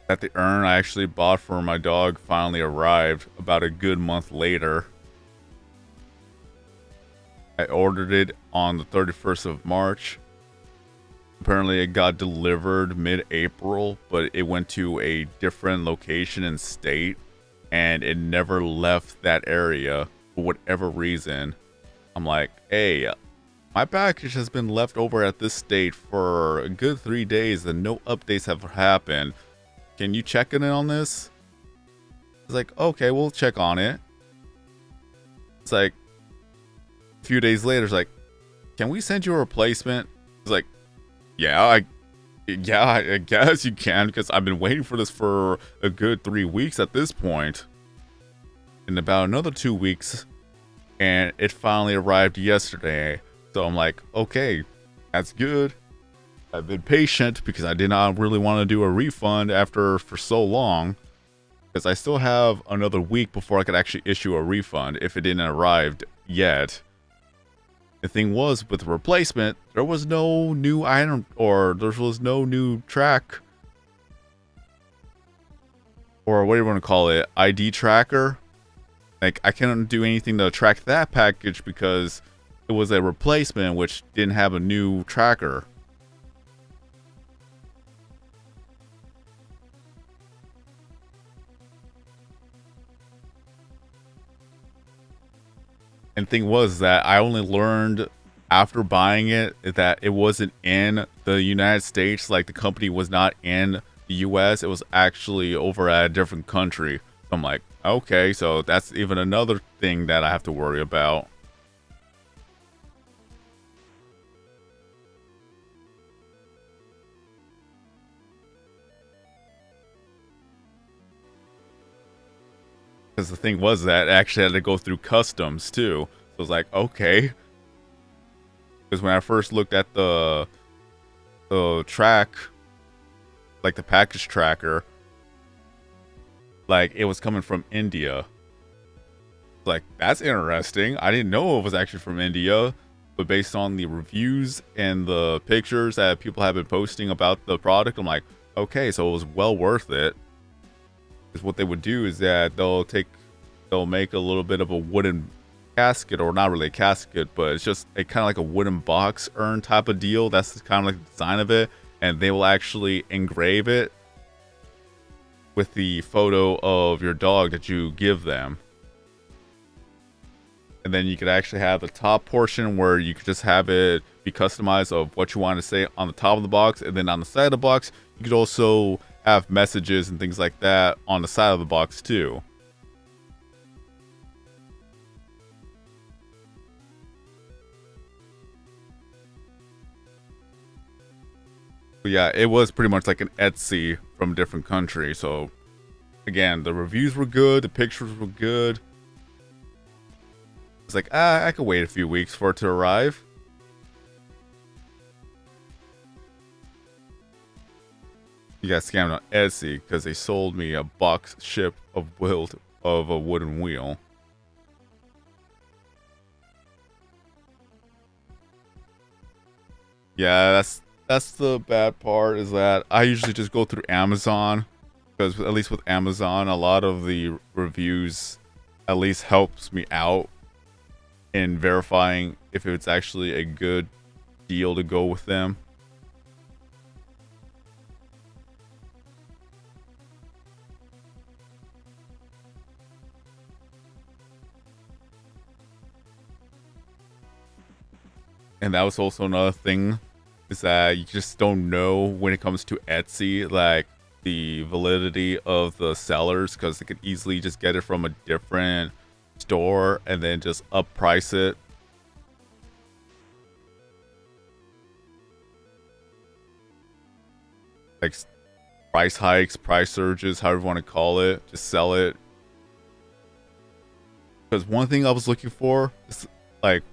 That the urn I actually bought for my dog finally arrived about a good month later. I ordered it on the 31st of March. Apparently it got delivered mid-April, but it went to a different location and state, and it never left that area for whatever reason. I'm like, hey, my package has been left over at this state for a good 3 days and no updates have happened. Can you check in on this? It's like, okay, we'll check on it. It's like, a few days later, it's like, can we send you a replacement? It's like, yeah, I guess you can, because I've been waiting for this for a good 3 weeks at this point. In about another 2 weeks, and it finally arrived yesterday. So I'm like, okay, that's good. I've been patient because I did not really want to do a refund for so long, because I still have another week before I could actually issue a refund if it didn't arrive yet. The thing was, with the replacement, there was no new item, or there was no new track, or what do you want to call it, ID tracker. Like, I couldn't do anything to track that package because it was a replacement which didn't have a new tracker. And thing was that I only learned after buying it that it wasn't in the United States. Like, the company was not in the US. It was actually over at a different country. So I'm like, okay, so that's even another thing that I have to worry about. Because the thing was that I actually had to go through customs too. So I was like, okay. Because when I first looked at the track, like the package tracker, like it was coming from India. Like, that's interesting. I didn't know it was actually from India, but based on the reviews and the pictures that people have been posting about the product, I'm like, okay, so it was well worth it. Because what they would do is that they'll make a little bit of a wooden casket, or not really a casket, but it's just a kind of like a wooden box urn type of deal. That's kind of like the design of it, and they will actually engrave it with the photo of your dog that you give them. And then you could actually have the top portion where you could just have it be customized of what you want to say on the top of the box, and then on the side of the box you could also have messages and things like that on the side of the box too. But yeah, it was pretty much like an Etsy from a different country. So again, the reviews were good, the pictures were good. It's like, I could wait a few weeks for it to arrive. You got scammed on Etsy because they sold me a box ship of a wooden wheel. Yeah, that's the bad part, is that I usually just go through Amazon, because at least with Amazon, a lot of the reviews at least helps me out in verifying if it's actually a good deal to go with them. And that was also another thing, is that you just don't know when it comes to Etsy, like the validity of the sellers, because they could easily just get it from a different store and then just up price it. Like price hikes, price surges, however you want to call it. Just sell it. Because one thing I was looking for is like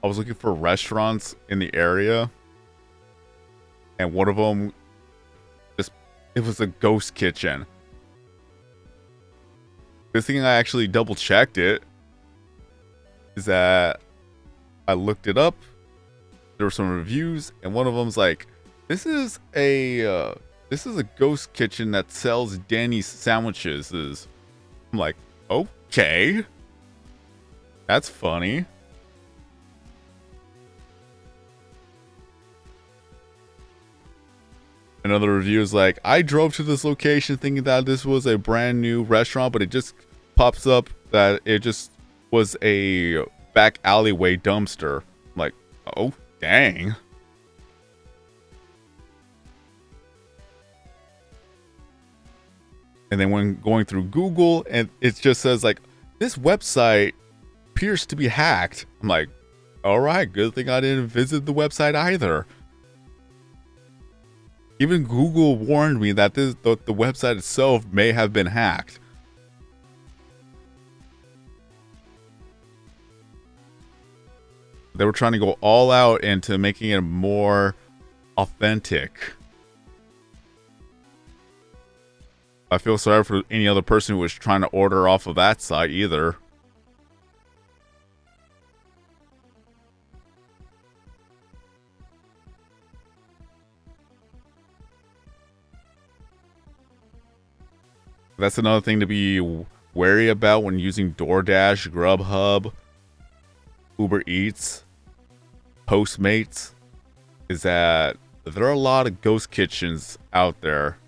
I was looking for restaurants in the area, and one of them it was a ghost kitchen. The thing I actually double checked it is that I looked it up. There were some reviews, and one of them's like, "This is a ghost kitchen that sells Danny's sandwiches." I'm like, okay, that's funny. Another review is like, I drove to this location thinking that this was a brand new restaurant, but it just pops up that it just was a back alleyway dumpster. I'm like, oh, dang. And then when going through Google, and it just says like, this website appears to be hacked. I'm like, all right, good thing I didn't visit the website either. Even Google warned me that the website itself may have been hacked. They were trying to go all out into making it more authentic. I feel sorry for any other person who was trying to order off of that site either. That's another thing to be wary about when using DoorDash, Grubhub, Uber Eats, Postmates, is that there are a lot of ghost kitchens out there.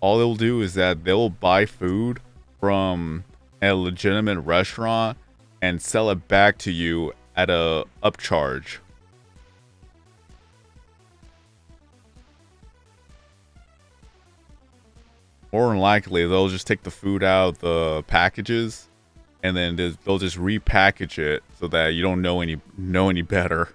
All they'll do is that they'll buy food from a legitimate restaurant and sell it back to you at a upcharge. More than likely, they'll just take the food out of the packages, and then they'll just repackage it so that you don't know any better.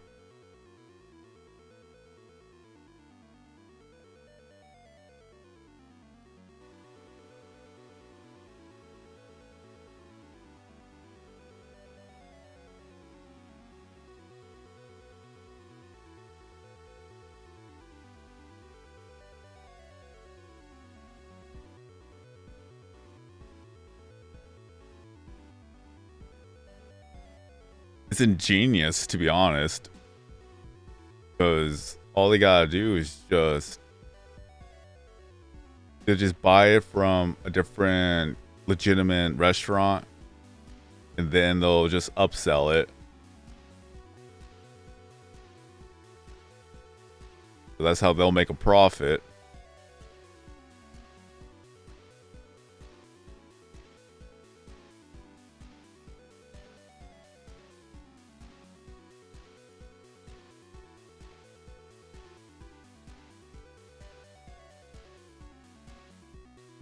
It's ingenious, to be honest, because all they gotta do is they just buy it from a different legitimate restaurant, and then they'll just upsell it. So that's how they'll make a profit.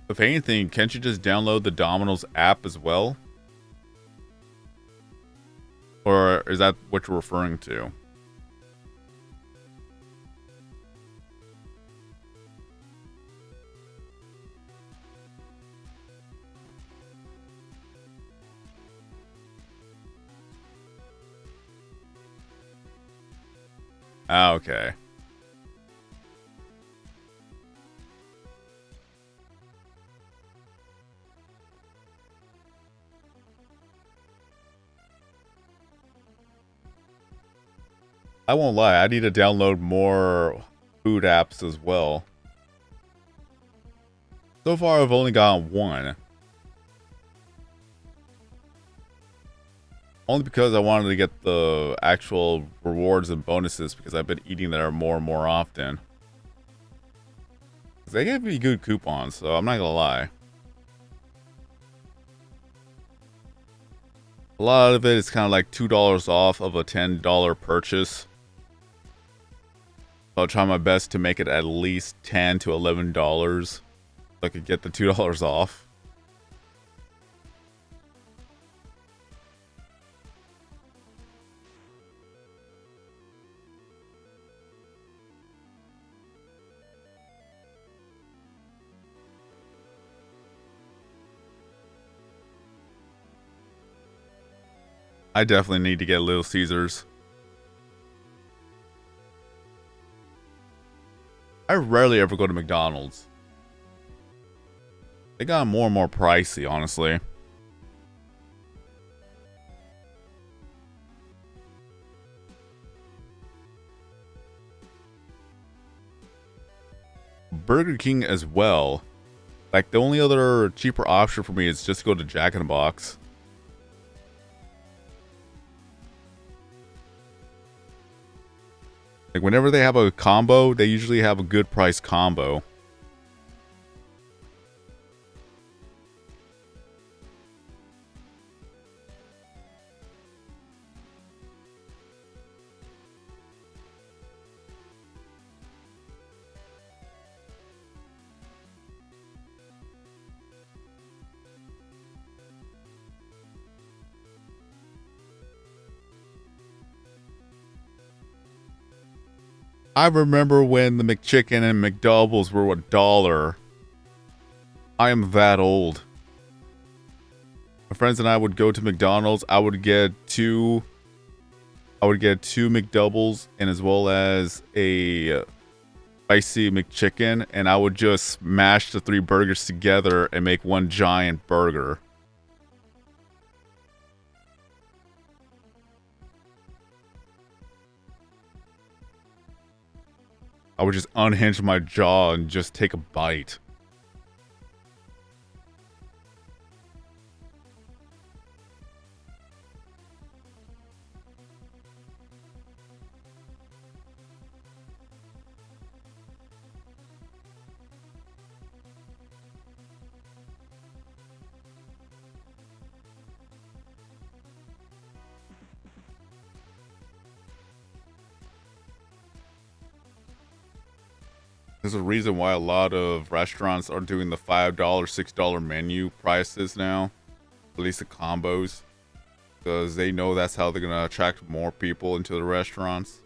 If anything, can't you just download the Domino's app as well? Or is that what you're referring to? Ah, okay. I won't lie, I need to download more food apps as well. So far, I've only gotten one. Only because I wanted to get the actual rewards and bonuses, because I've been eating there more and more often. They give me good coupons, so I'm not gonna lie. A lot of it is kind of like $2 off of a $10 purchase. I'll try my best to make it at least $10 to $11 so I could get the $2 off. I definitely need to get Little Caesars. I rarely ever go to McDonald's. They got more and more pricey, honestly. Burger King as well. Like, the only other cheaper option for me is just to go to Jack in the Box. Like, whenever they have a combo, they usually have a good price combo. I remember when the McChicken and McDoubles were $1. I am that old. My friends and I would go to McDonald's. I would get two McDoubles and as well as a spicy McChicken, and I would just smash the 3 burgers together and make one giant burger. I would just unhinge my jaw and just take a bite. There's a reason why a lot of restaurants are doing the $5, $6 menu prices now. At least the combos. Because they know that's how they're going to attract more people into the restaurants.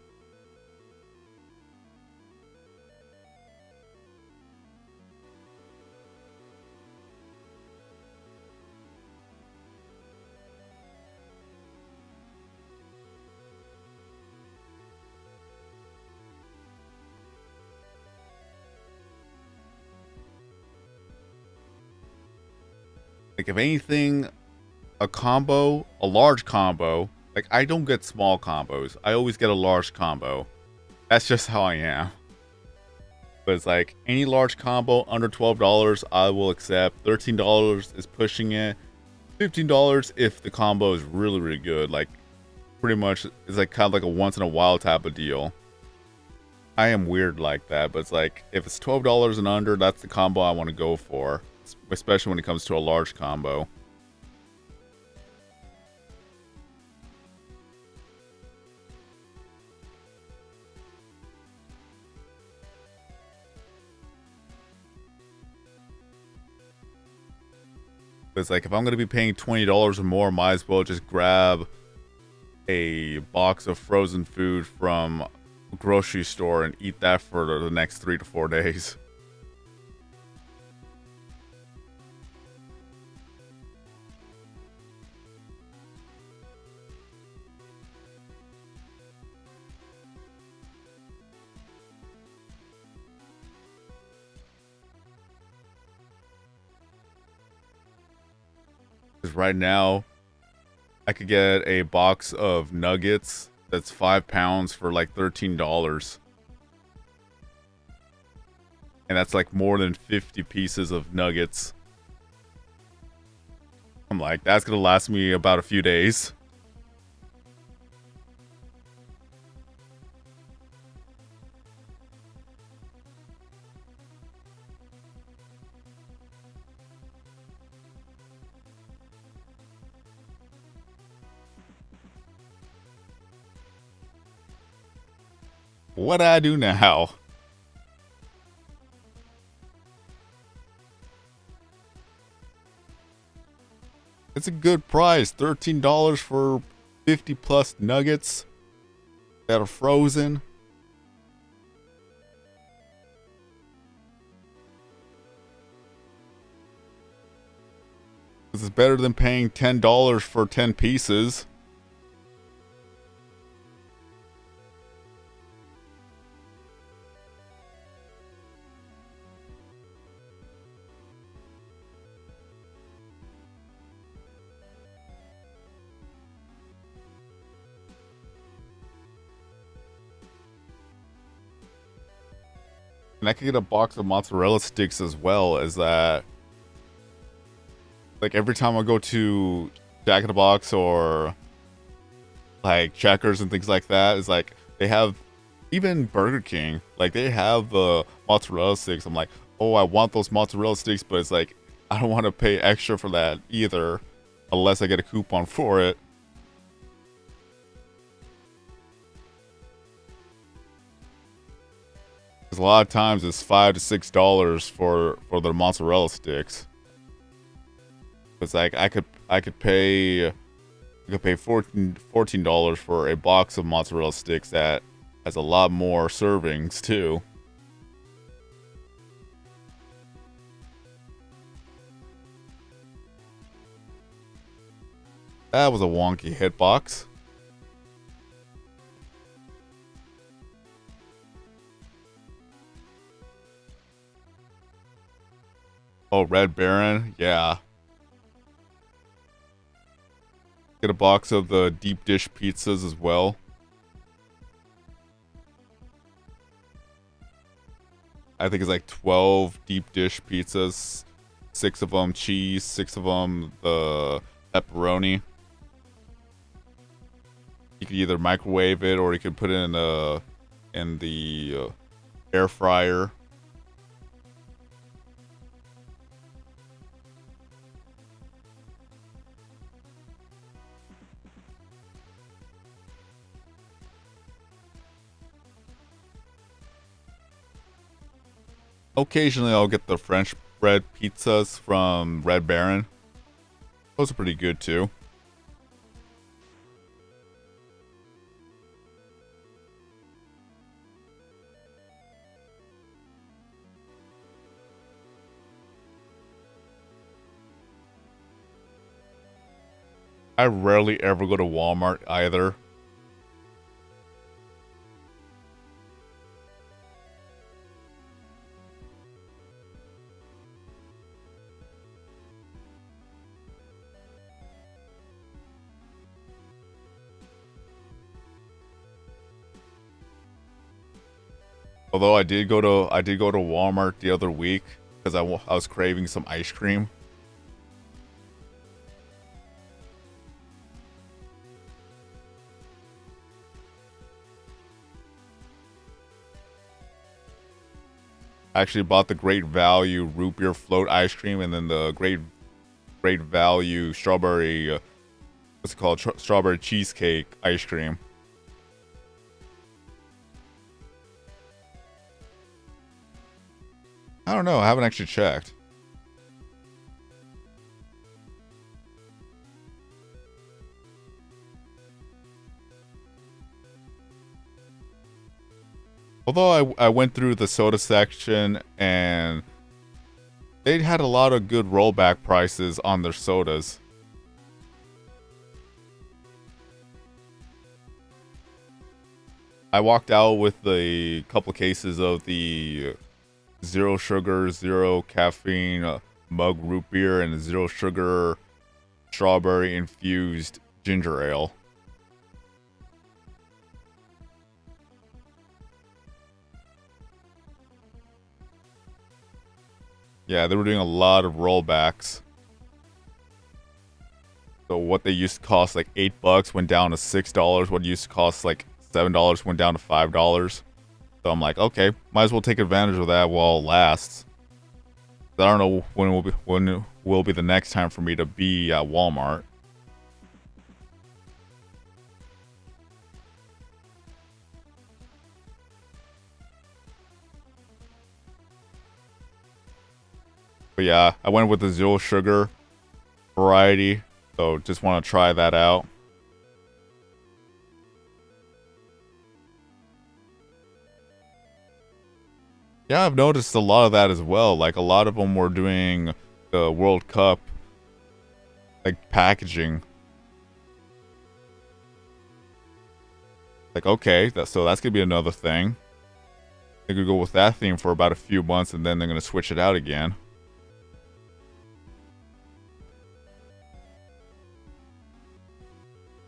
Like, if anything, a large combo, like, I don't get small combos. I always get a large combo. That's just how I am. But it's like, any large combo under $12, I will accept. $13 is pushing it. $15 if the combo is really, really good. Like, pretty much, it's like kind of like a once in a while type of deal. I am weird like that, but it's like, if it's $12 and under, that's the combo I want to go for. Especially when it comes to a large combo. But it's like, if I'm going to be paying $20 or more, might as well just grab a box of frozen food from a grocery store and eat that for the next 3 to 4 days. Because right now, I could get a box of nuggets that's 5 pounds for like $13. And that's like more than 50 pieces of nuggets. I'm like, that's going to last me about a few days. What do I do now? It's a good price. $13 for 50 plus nuggets that are frozen. This is better than paying $10 for 10 pieces. And I could get a box of mozzarella sticks as well. As that, like every time I go to Jack in the Box or like Checkers and things like that, is like they have, even Burger King, like they have the mozzarella sticks. I'm like, oh, I want those mozzarella sticks, but it's like I don't want to pay extra for that either, unless I get a coupon for it. Because a lot of times it's $5 to $6 for the mozzarella sticks. It's like I could pay $14 for a box of mozzarella sticks that has a lot more servings too. That was a wonky hitbox. Oh, Red Baron, yeah. Get a box of the deep dish pizzas as well. I think it's like 12 deep dish pizzas. 6 of them cheese, 6 of them the pepperoni. You could either microwave it or you could put it in the air fryer. Occasionally I'll get the French bread pizzas from Red Baron. Those are pretty good too. I rarely ever go to Walmart either. Although I did go to Walmart the other week because I was craving some ice cream. I actually bought the Great Value root beer float ice cream and then the Great Value strawberry what's it called, strawberry cheesecake ice cream. I don't know. I haven't actually checked. Although I went through the soda section and they had a lot of good rollback prices on their sodas. I walked out with a couple cases of the zero sugar, zero caffeine mug root beer and zero sugar strawberry infused ginger ale. Yeah, they were doing a lot of rollbacks. So what they used to cost like $8 went down to $6. What used to cost like $7 went down to $5. So I'm like, okay, might as well take advantage of that while it lasts. I don't know when will be the next time for me to be at Walmart. But yeah, I went with the zero sugar variety, so just want to try that out. Yeah, I've noticed a lot of that as well. Like a lot of them were doing the World Cup like packaging. Like, okay, so that's gonna be another thing. They could go with that theme for about a few months and then they're gonna switch it out again.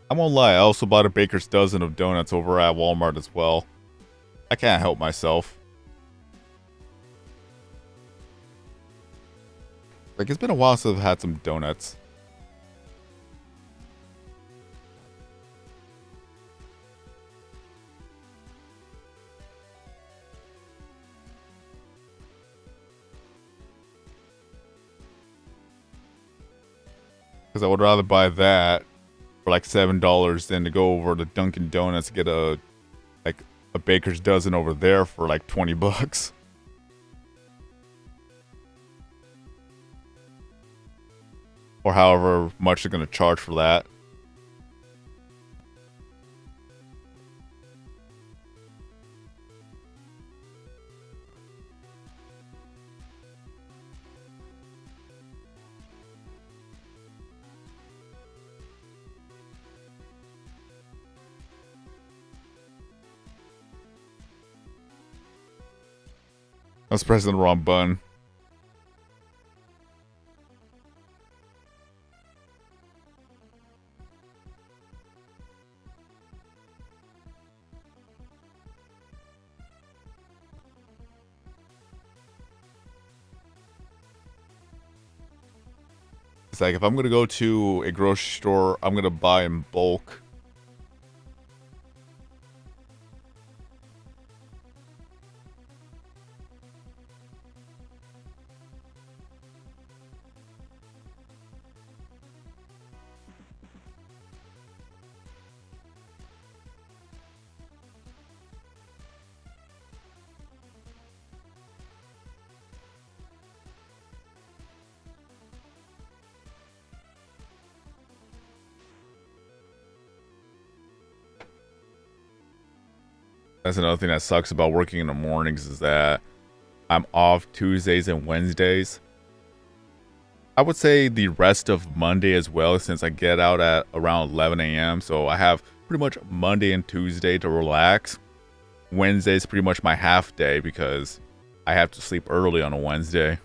I won't lie, I also bought a baker's dozen of donuts over at Walmart as well. I can't help myself. Like, it's been a while since I've had some donuts. Because I would rather buy that for like $7 than to go over to Dunkin' Donuts and get a baker's dozen over there for like 20 bucks. Or however much they're going to charge for that. I was pressing the wrong button. It's like, if I'm going to go to a grocery store, I'm going to buy in bulk. That's another thing that sucks about working in the mornings is that I'm off Tuesdays and Wednesdays. I would say the rest of Monday as well, since I get out at around 11 a.m. So I have pretty much Monday and Tuesday to relax. Wednesday is pretty much my half day because I have to sleep early on a Wednesday.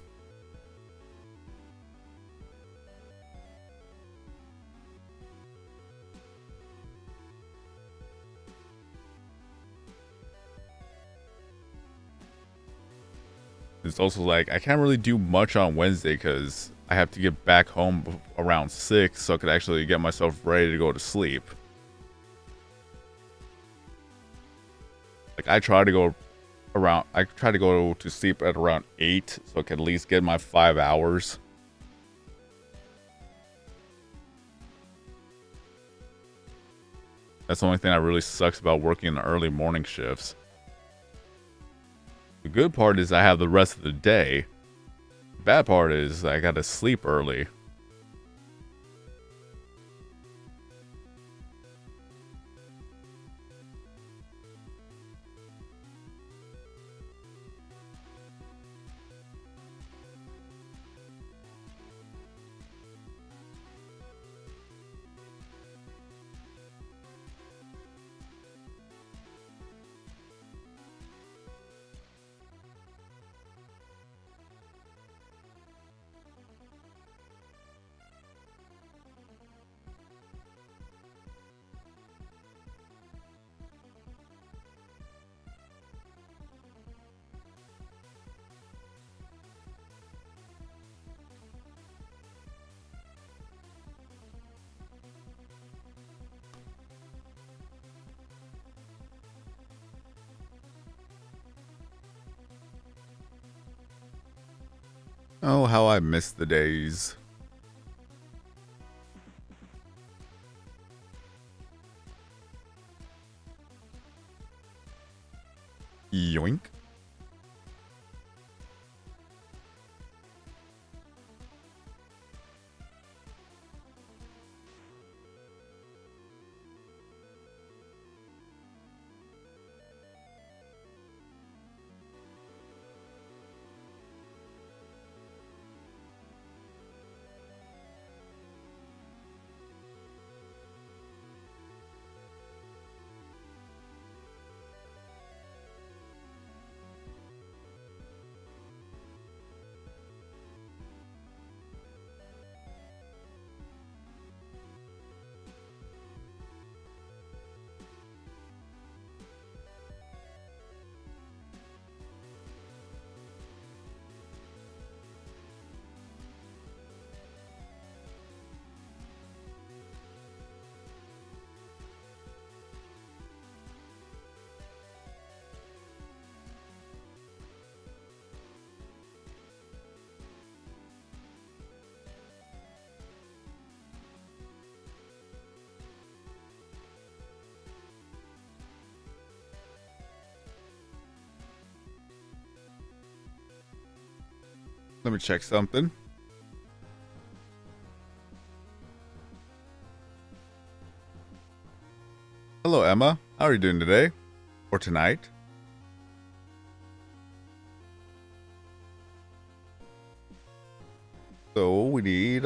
It's also like, I can't really do much on Wednesday because I have to get back home around 6 so I could actually get myself ready to go to sleep. Like, I try to go to sleep at around 8 so I can at least get my 5 hours. That's the only thing that really sucks about working in the early morning shifts. The good part is I have the rest of the day. The bad part is I gotta sleep early. Oh, how I miss the days. Yoink. Let me check something. Hello, Emma. How are you doing today? Or tonight? So we need,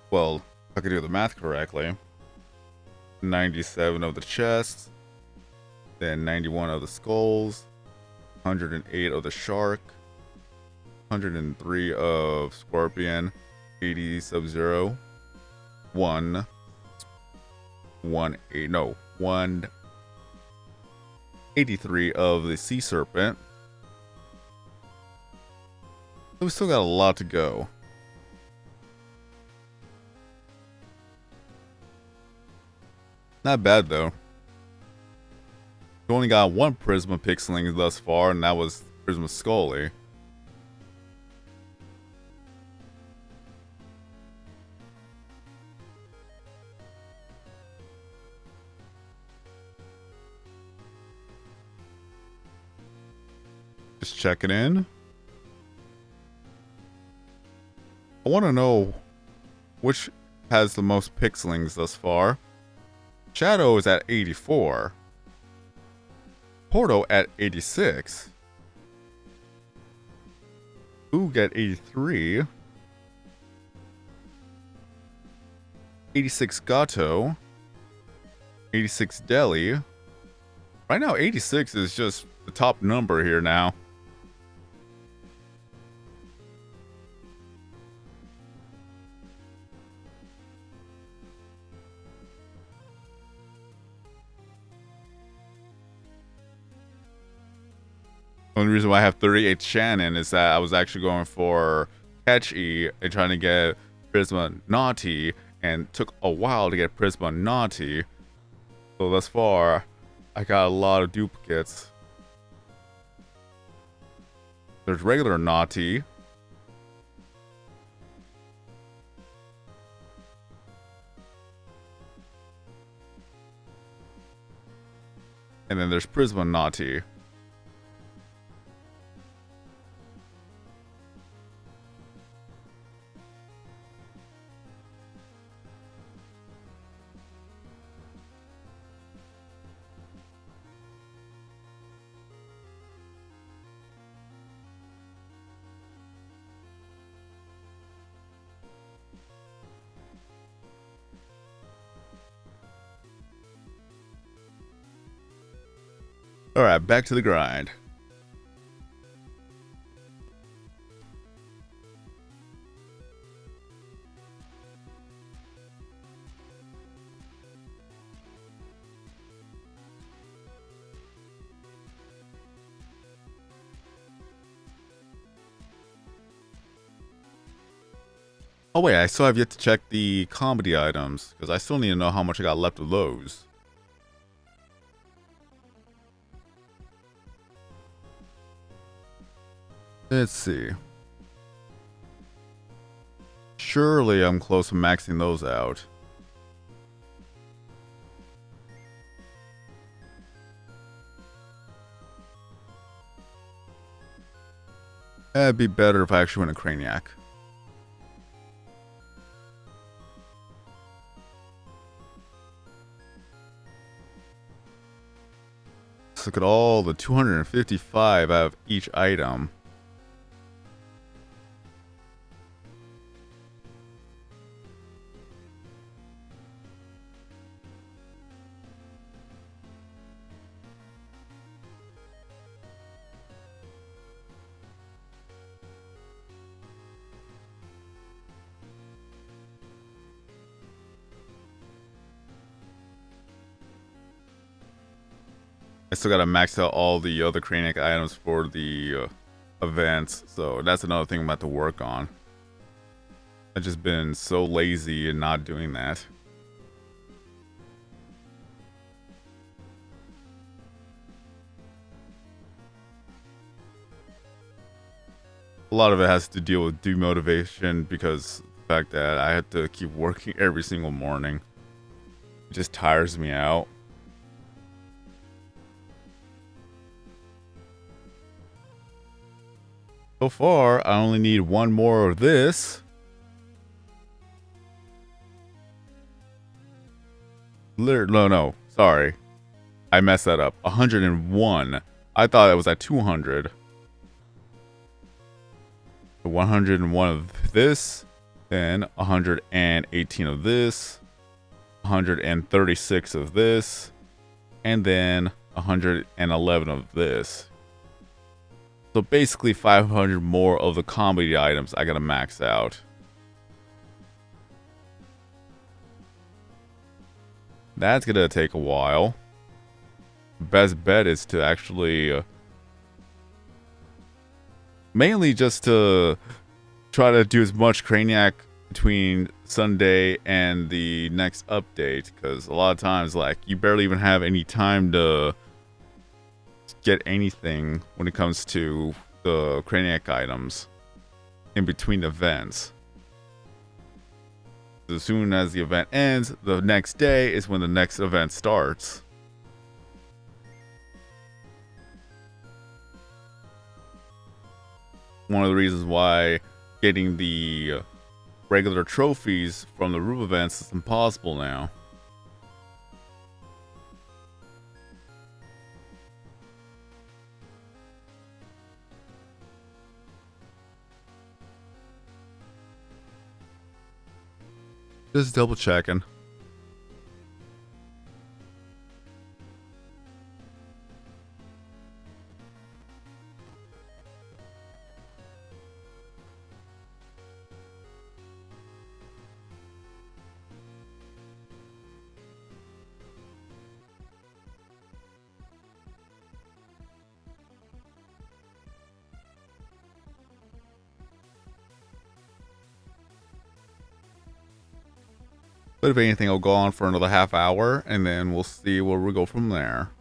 well, if I could do the math correctly, 97 of the chests, then 91 of the skulls, 108 of the shark, 103 of scorpion, 80 sub-zero, 183 of the sea serpent. So we still got a lot to go. Not bad though. We only got one Prisma Pixeling thus far, and that was Prisma Scully. Just checking in. I want to know which has the most Pixelings thus far. Shadow is at 84. Porto at 86. Oog at 83. 86 Gato. 86 Deli. Right now, 86 is just the top number here now. The only reason why I have 38 Shannon is that I was actually going for Catchy and trying to get Prisma Naughty, and took a while to get Prisma Naughty. So thus far, I got a lot of duplicates. There's regular Naughty. And then there's Prisma Naughty. Alright, back to the grind. Oh wait, I still have yet to check the comedy items, because I still need to know how much I got left of those. Let's see. Surely I'm close to maxing those out. It'd be better if I actually went a Craniac. Let's look at all the 255 out of each item. I still gotta max out all the other Craniac items for the events, so that's another thing I'm about to work on. I've just been so lazy and not doing that. A lot of it has to deal with demotivation because of the fact that I have to keep working every single morning. It just tires me out. So far, I only need one more of this. No, sorry. I messed that up. 101. I thought it was at 200. 101 of this, then 118 of this, 136 of this, and then 111 of this. So basically 500 more of the comedy items I gotta max out. That's gonna take a while. Best bet is to actually mainly just to try to do as much Craniac between Sunday and the next update, because a lot of times, like, you barely even have any time to get anything when it comes to the Craniac items in between events. As soon as the event ends, the next day is when the next event starts. One of the reasons why getting the regular trophies from the roof events is impossible now. Just double checking. But if anything, I'll go on for another half hour, and then we'll see where we go from there.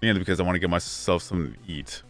And because I want to get myself something to eat.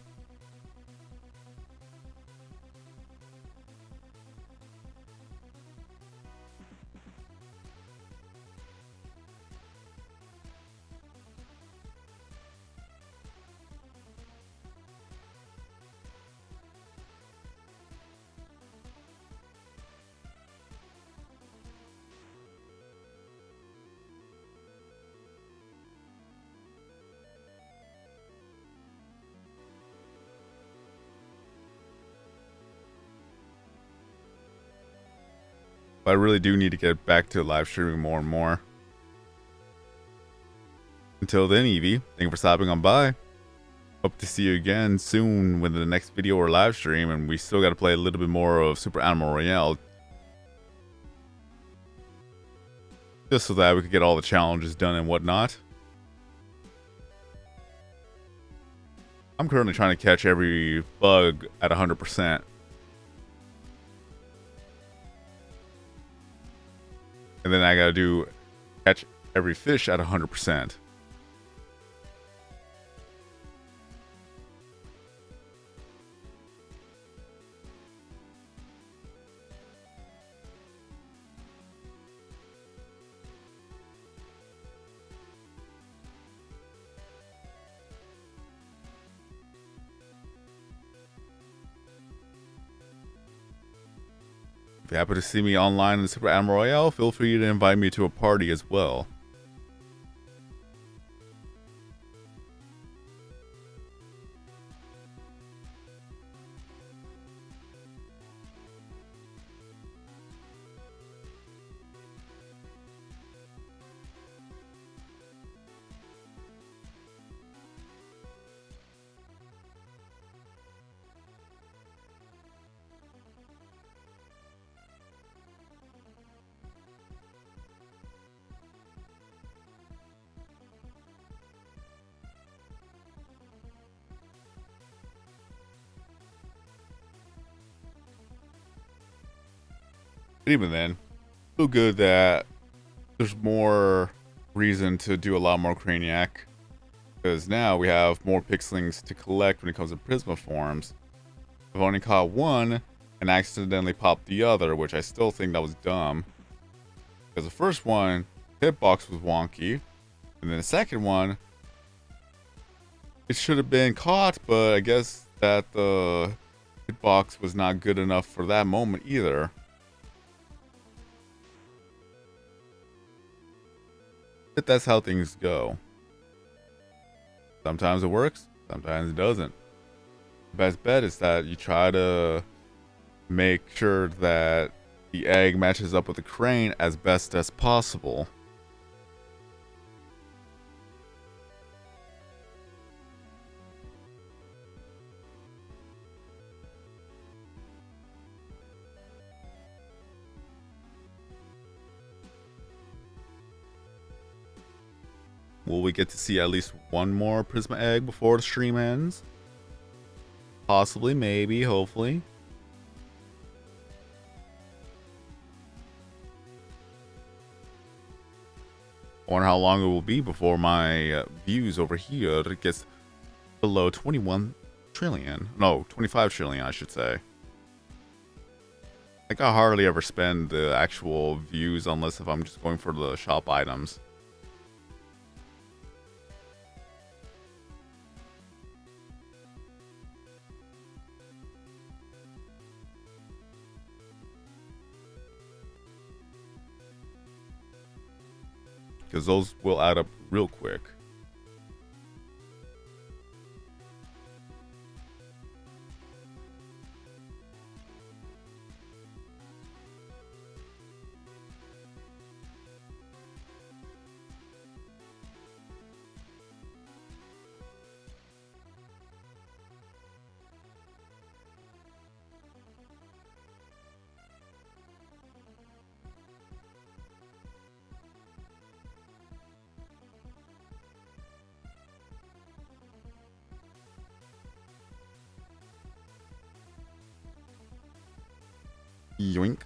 But I really do need to get back to live streaming more and more. Until then, Evie, thank you for stopping on by. Hope to see you again soon with the next video or live stream, and we still got to play a little bit more of Super Animal Royale. Just so that we could get all the challenges done and whatnot. I'm currently trying to catch every bug at 100%. And then I gotta catch every fish at 100%. If you happen to see me online in Super Animal Royale, feel free to invite me to a party as well. But even then, feel good that there's more reason to do a lot more Craniac, because now we have more Pixelings to collect when it comes to Prisma forms. I've only caught one and accidentally popped the other, which I still think that was dumb. Because the first one, hitbox was wonky, and then the second one, It should have been caught, but I guess that the hitbox was not good enough for that moment either. But that's how things go. Sometimes it works, sometimes it doesn't. The best bet is that you try to make sure that the egg matches up with the crane as best as possible. Will we get to see at least one more Prisma egg before the stream ends? Possibly, maybe, hopefully. I wonder how long it will be before my views over here gets below 21 trillion. No, 25 trillion, I should say. Like, I hardly ever spend the actual views unless if I'm just going for the shop items. Because those will add up real quick. Yoink.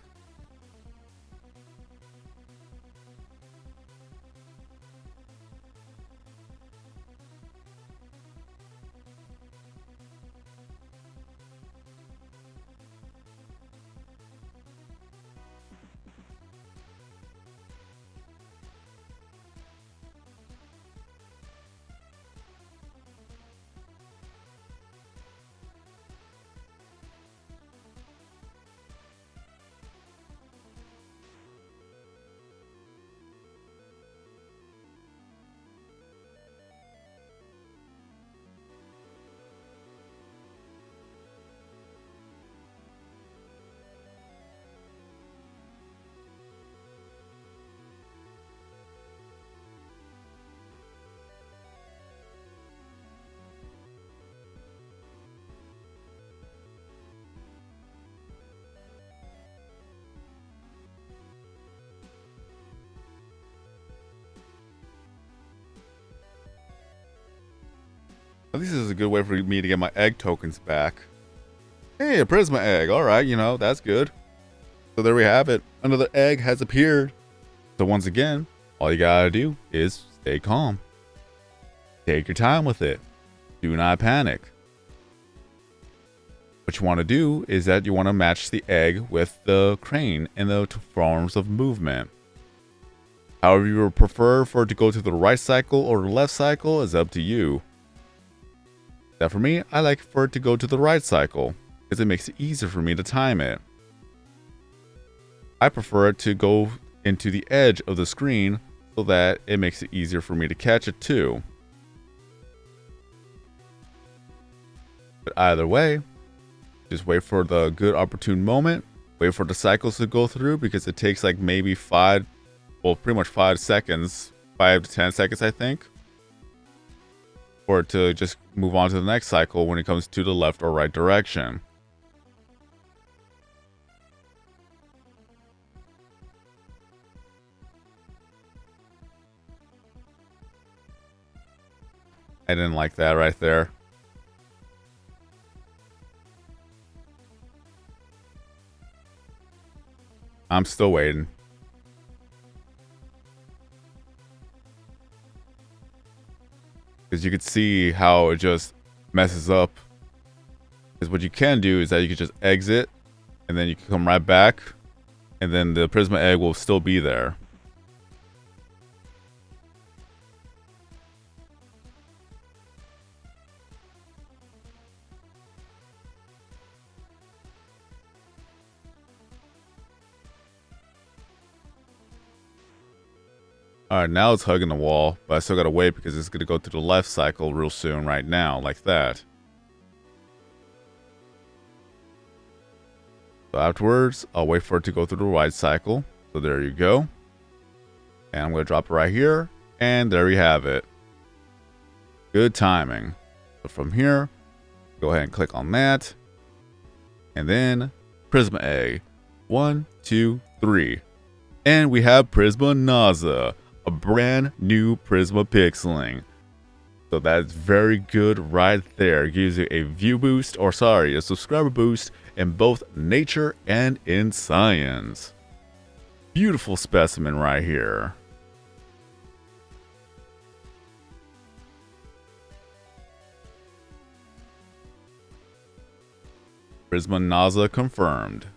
At least this is a good way for me to get my egg tokens back. Hey, a Prisma egg. Alright, you know, that's good. So there we have it. Another egg has appeared. So once again, all you gotta do is stay calm. Take your time with it. Do not panic. What you want to do is that you want to match the egg with the crane in the forms of movement. However you would prefer for it to go to the right cycle or the left cycle is up to you. That for me, I like for it to go to the right cycle, because it makes it easier for me to time it. I prefer it to go into the edge of the screen so that it makes it easier for me to catch it too. But either way, just wait for the good opportune moment, wait for the cycles to go through, because it takes like maybe pretty much 5 seconds, 5 to 10 seconds I think, for it to just move on to the next cycle when it comes to the left or right direction. I didn't like that right there. I'm still waiting. Because you could see how it just messes up. Because what you can do is that you can just exit, and then you can come right back, and then the Prisma egg will still be there. Alright, now it's hugging the wall, but I still gotta wait because it's gonna go through the left cycle real soon right now, like that. So afterwards, I'll wait for it to go through the right cycle. So there you go. And I'm gonna drop it right here, and there you have it. Good timing. So from here, go ahead and click on that. And then Prisma A. 1, 2, 3. And we have Prisma Naza, a brand new Prisma Pixeling. So that's very good right there. It gives you a view boost, or sorry, a subscriber boost in both nature and in science. Beautiful specimen right here. Prisma Naza confirmed.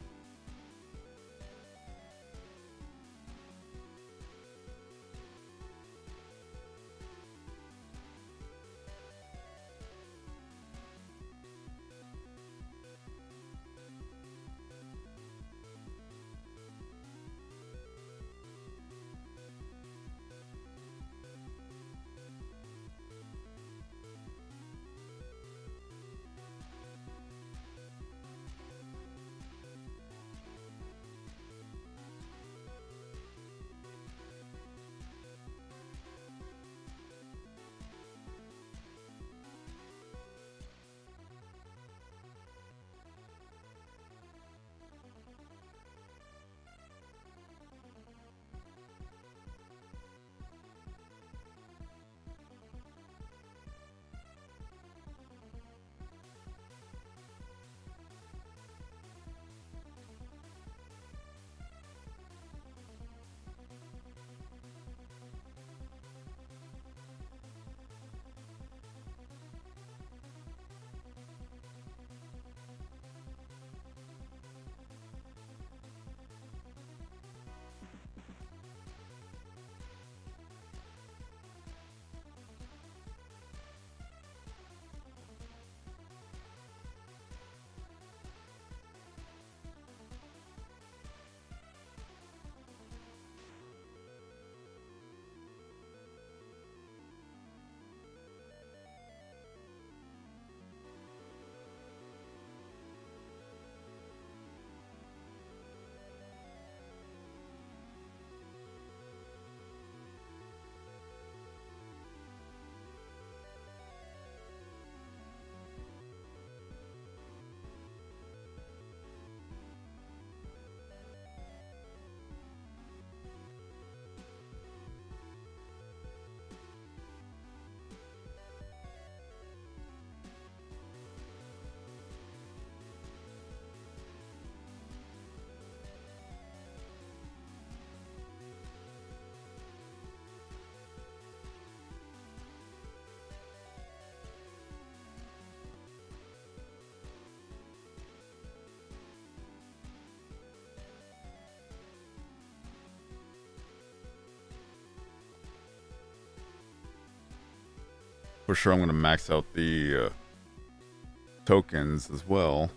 For sure, I'm going to max out the tokens as well.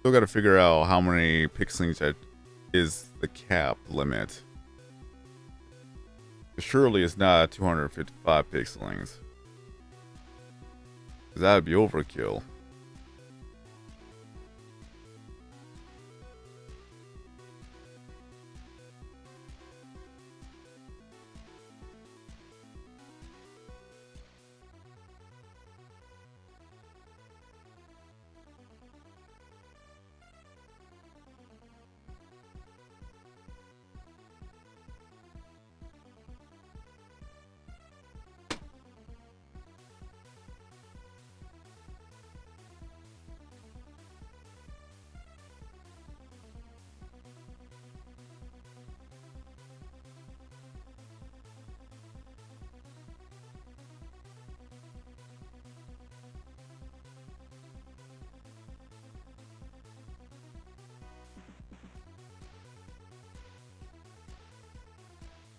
Still got to figure out how many pixelings that is the cap limit. Surely it's not 255 pixelings. Because that would be overkill.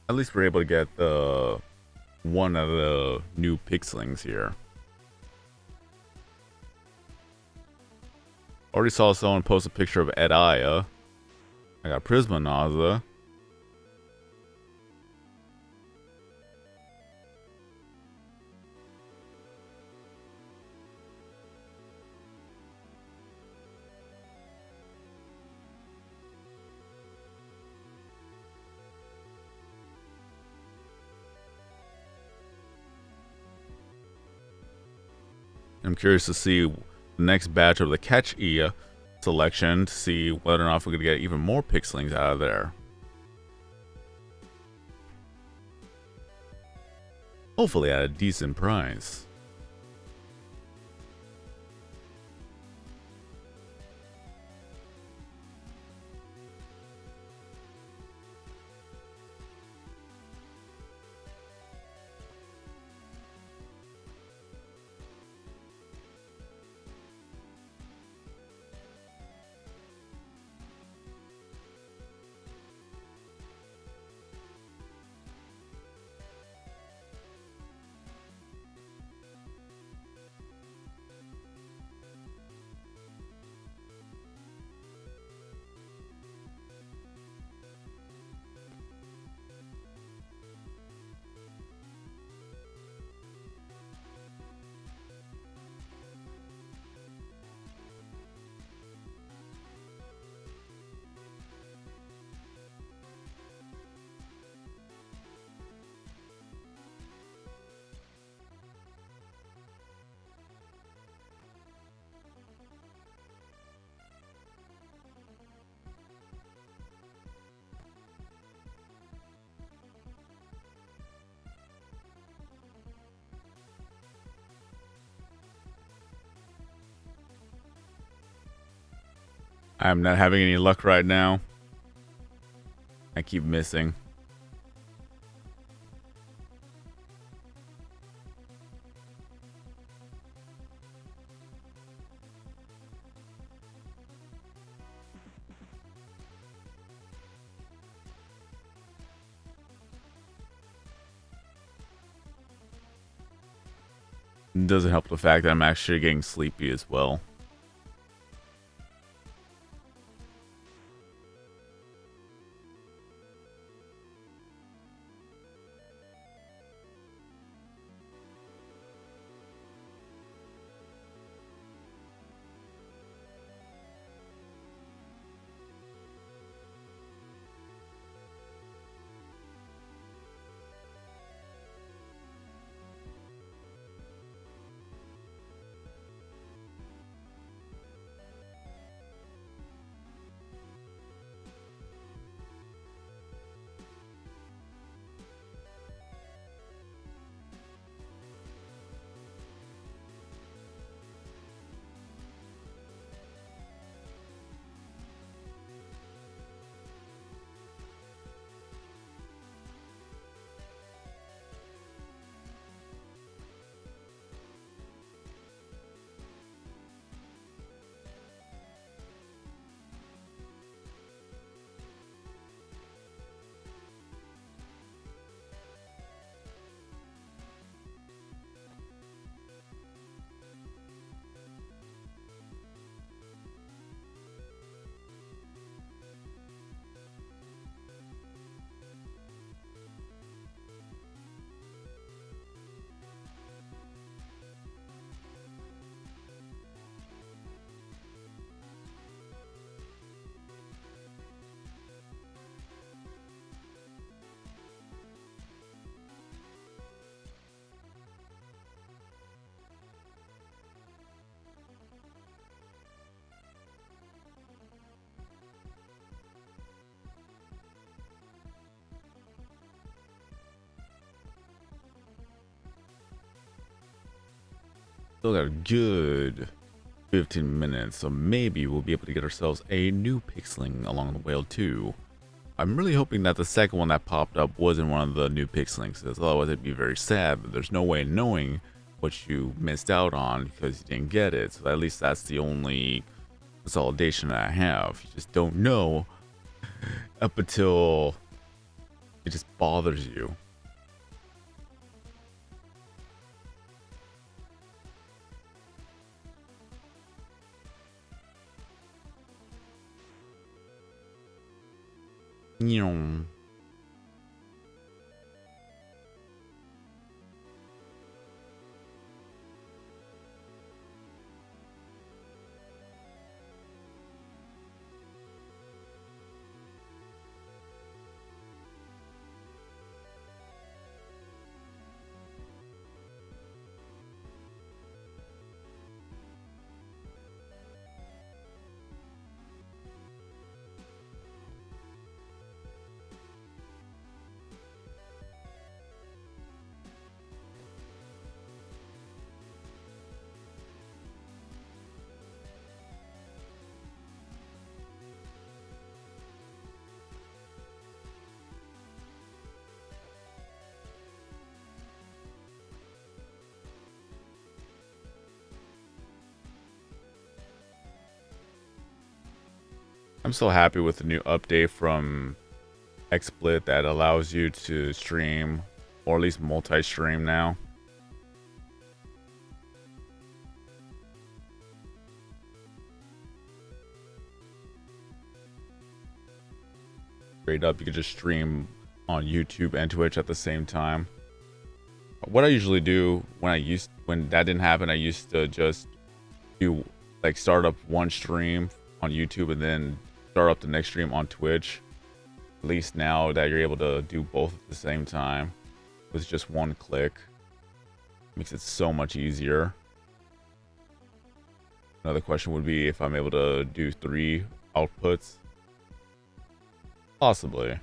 At least we're able to get the one of the new pixelings here. Already saw someone post a picture of Ed Aya. I got Prisma Naza. I'm curious to see the next batch of the Catch E selection to see whether or not we're going to get even more Pixelings out of there. Hopefully at a decent price. I'm not having any luck right now. I keep missing. It doesn't help the fact that I'm actually getting sleepy as well. Still got a good 15 minutes, so maybe we'll be able to get ourselves a new Pixeling along the way too. I'm really hoping that the second one that popped up wasn't one of the new Pixelings, because otherwise it'd be very sad, but there's no way of knowing what you missed out on because you didn't get it. So at least that's the only consolidation that I have. You just don't know up until it just bothers you. You I'm so happy with the new update from XSplit that allows you to stream, or at least multi-stream now. Straight up, you could just stream on YouTube and Twitch at the same time. What I usually do when that didn't happen, I used to just do like start up one stream on YouTube and then start up the next stream on Twitch. At least now that you're able to do both at the same time with just one click, makes it so much easier. Another question would be if I'm able to do 3 outputs. Possibly.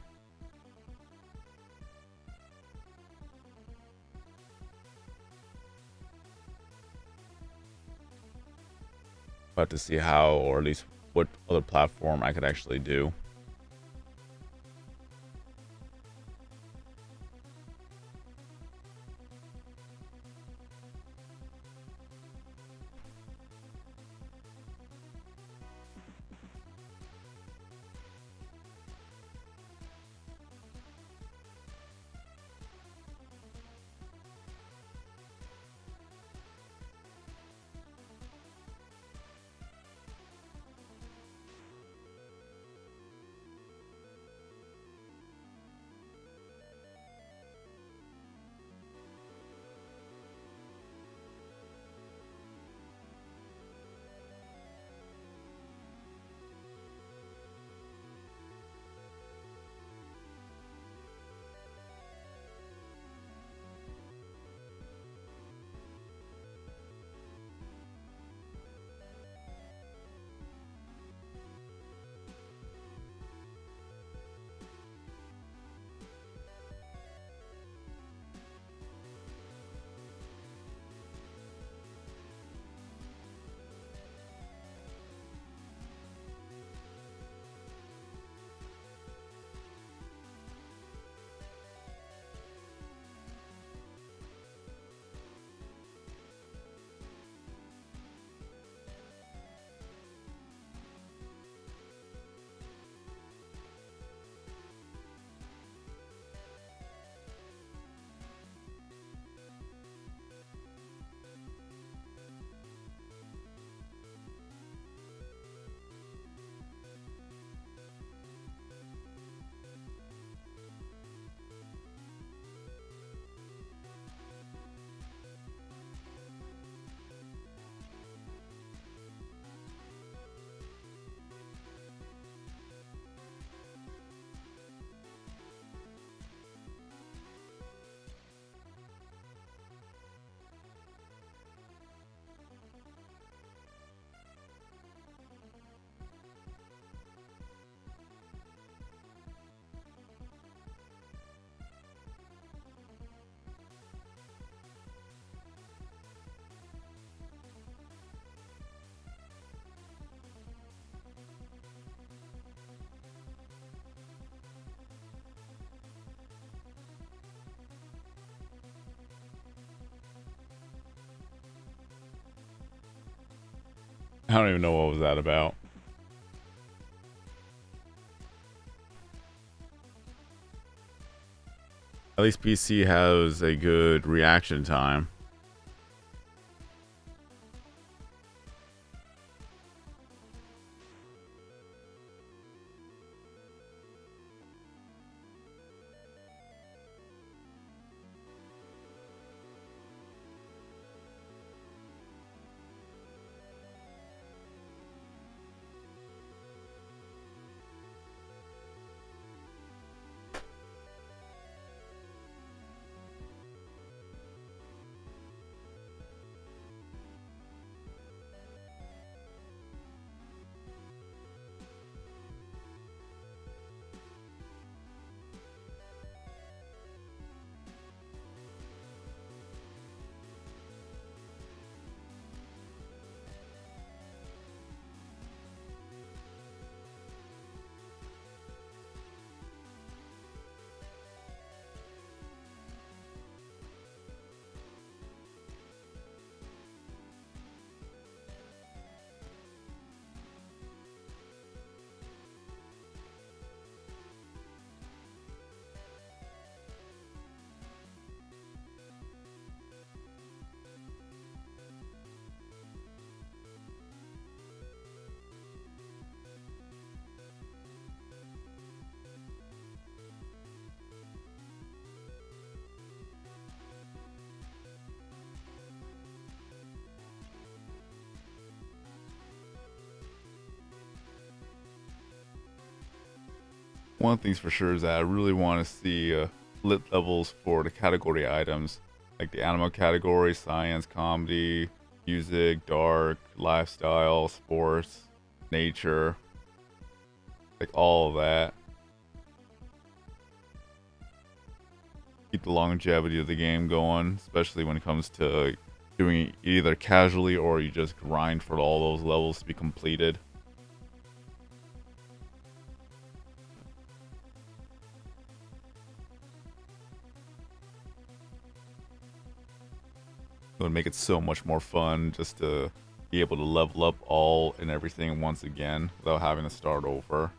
But to see how, or at least what other platform I could actually do. I don't even know what was that about. At least PC has a good reaction time. One thing's for sure is that I really want to see lit levels for the category items, like the animal category, science, comedy, music, dark, lifestyle, sports, nature, like all of that. Keep the longevity of the game going, especially when it comes to doing it either casually or you just grind for all those levels to be completed. It would make it so much more fun just to be able to level up all and everything once again without having to start over.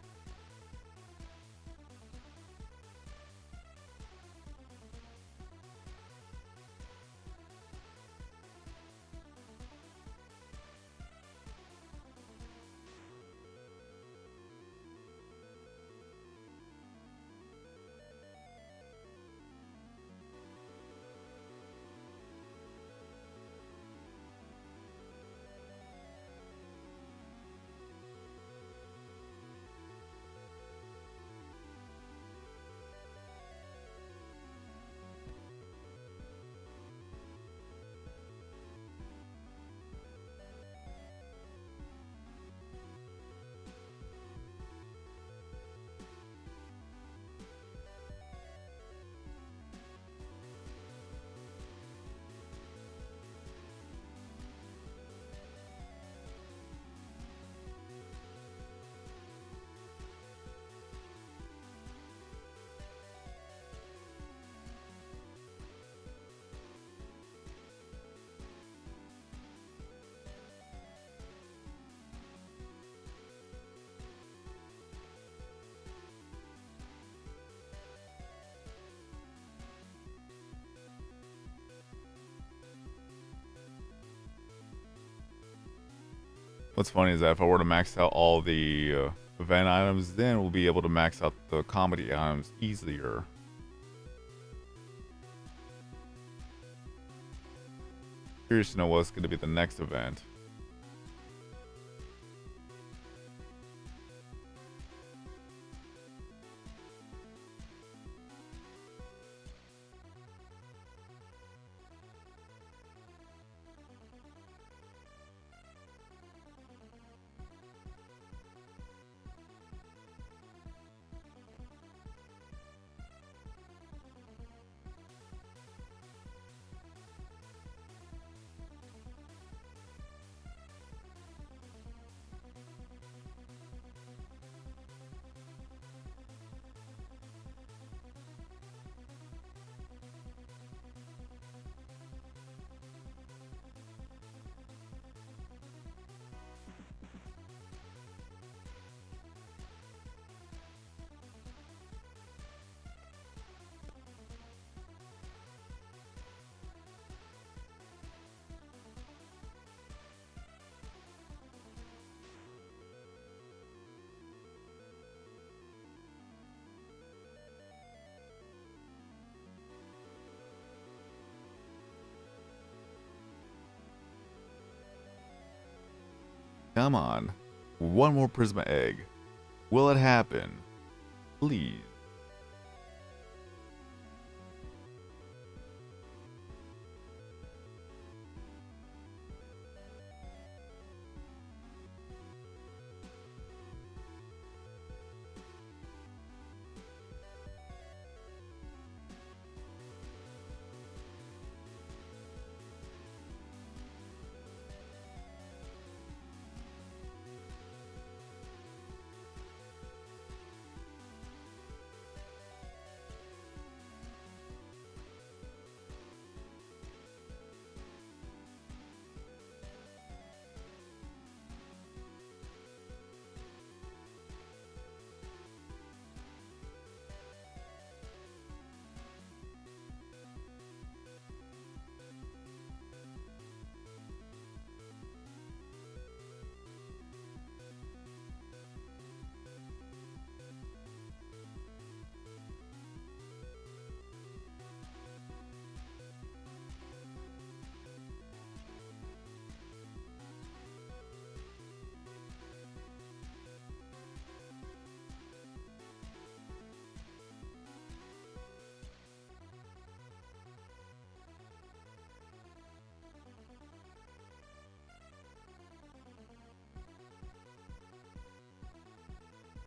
What's funny is that if I were to max out all the event items, then we'll be able to max out the comedy items easier. Curious to know what's going to be the next event. Come on. One more Prisma egg. Will it happen? Please.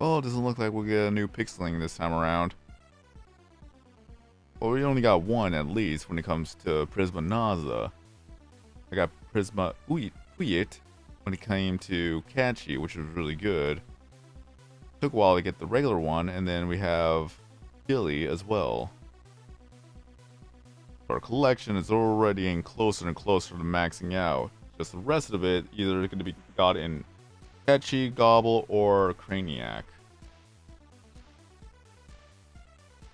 Well, it doesn't look like we'll get a new Pixeling this time around. Well, we only got one at least when it comes to Prisma Naza. I got Prisma Uyit when it came to Catchy, which was really good. Took a while to get the regular one, and then we have Gilly as well. Our collection is already getting closer and closer to maxing out. Just the rest of it either going to be got in Catchy, Gobble, or Craniac.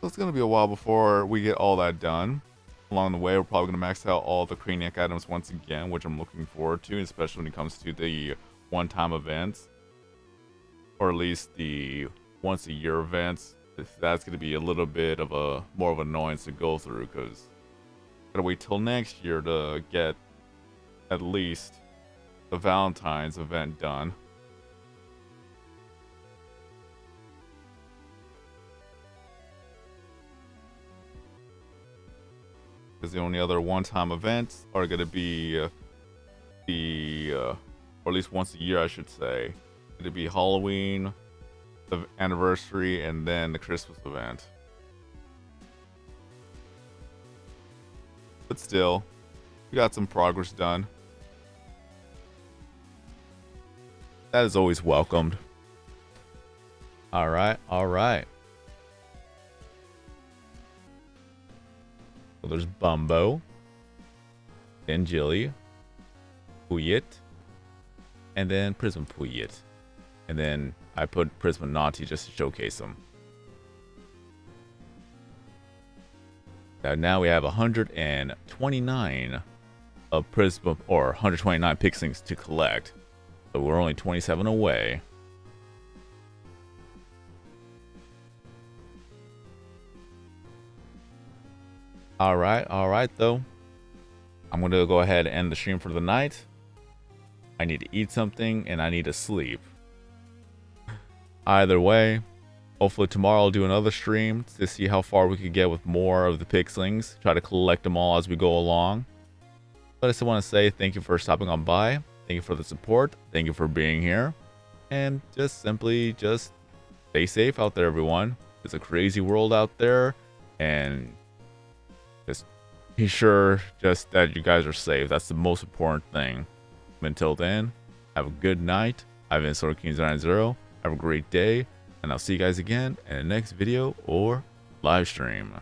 So it's going to be a while before we get all that done. Along the way, we're probably going to max out all the Craniac items once again, which I'm looking forward to, especially when it comes to the one-time events. Or at least the once-a-year events. That's going to be a little bit of a more of an annoyance to go through, because gotta wait till next year to get at least the Valentine's event done. Because the only other one-time events are going to be or at least once a year, I should say. It'll be Halloween, the anniversary, and then the Christmas event. But still, we got some progress done. That is always welcomed. Alright, alright. So there's Bumbo, then Jilly, Puyit, and then Prism Puyit. And then I put Prisma Naughty just to showcase them. Now we have 129 of Prisma, or 129 Pixelings to collect. So we're only 27 away. Alright though. I'm going to go ahead and end the stream for the night. I need to eat something and I need to sleep. Either way, hopefully tomorrow I'll do another stream to see how far we could get with more of the Pixelings. Try to collect them all as we go along. But I still want to say thank you for stopping on by. Thank you for the support. Thank you for being here. And just simply stay safe out there, everyone. It's a crazy world out there. And just be sure that you guys are safe. That's the most important thing. Until then, have a good night. I've been SwordKings90. Have a great day, and I'll see you guys again in the next video or live stream.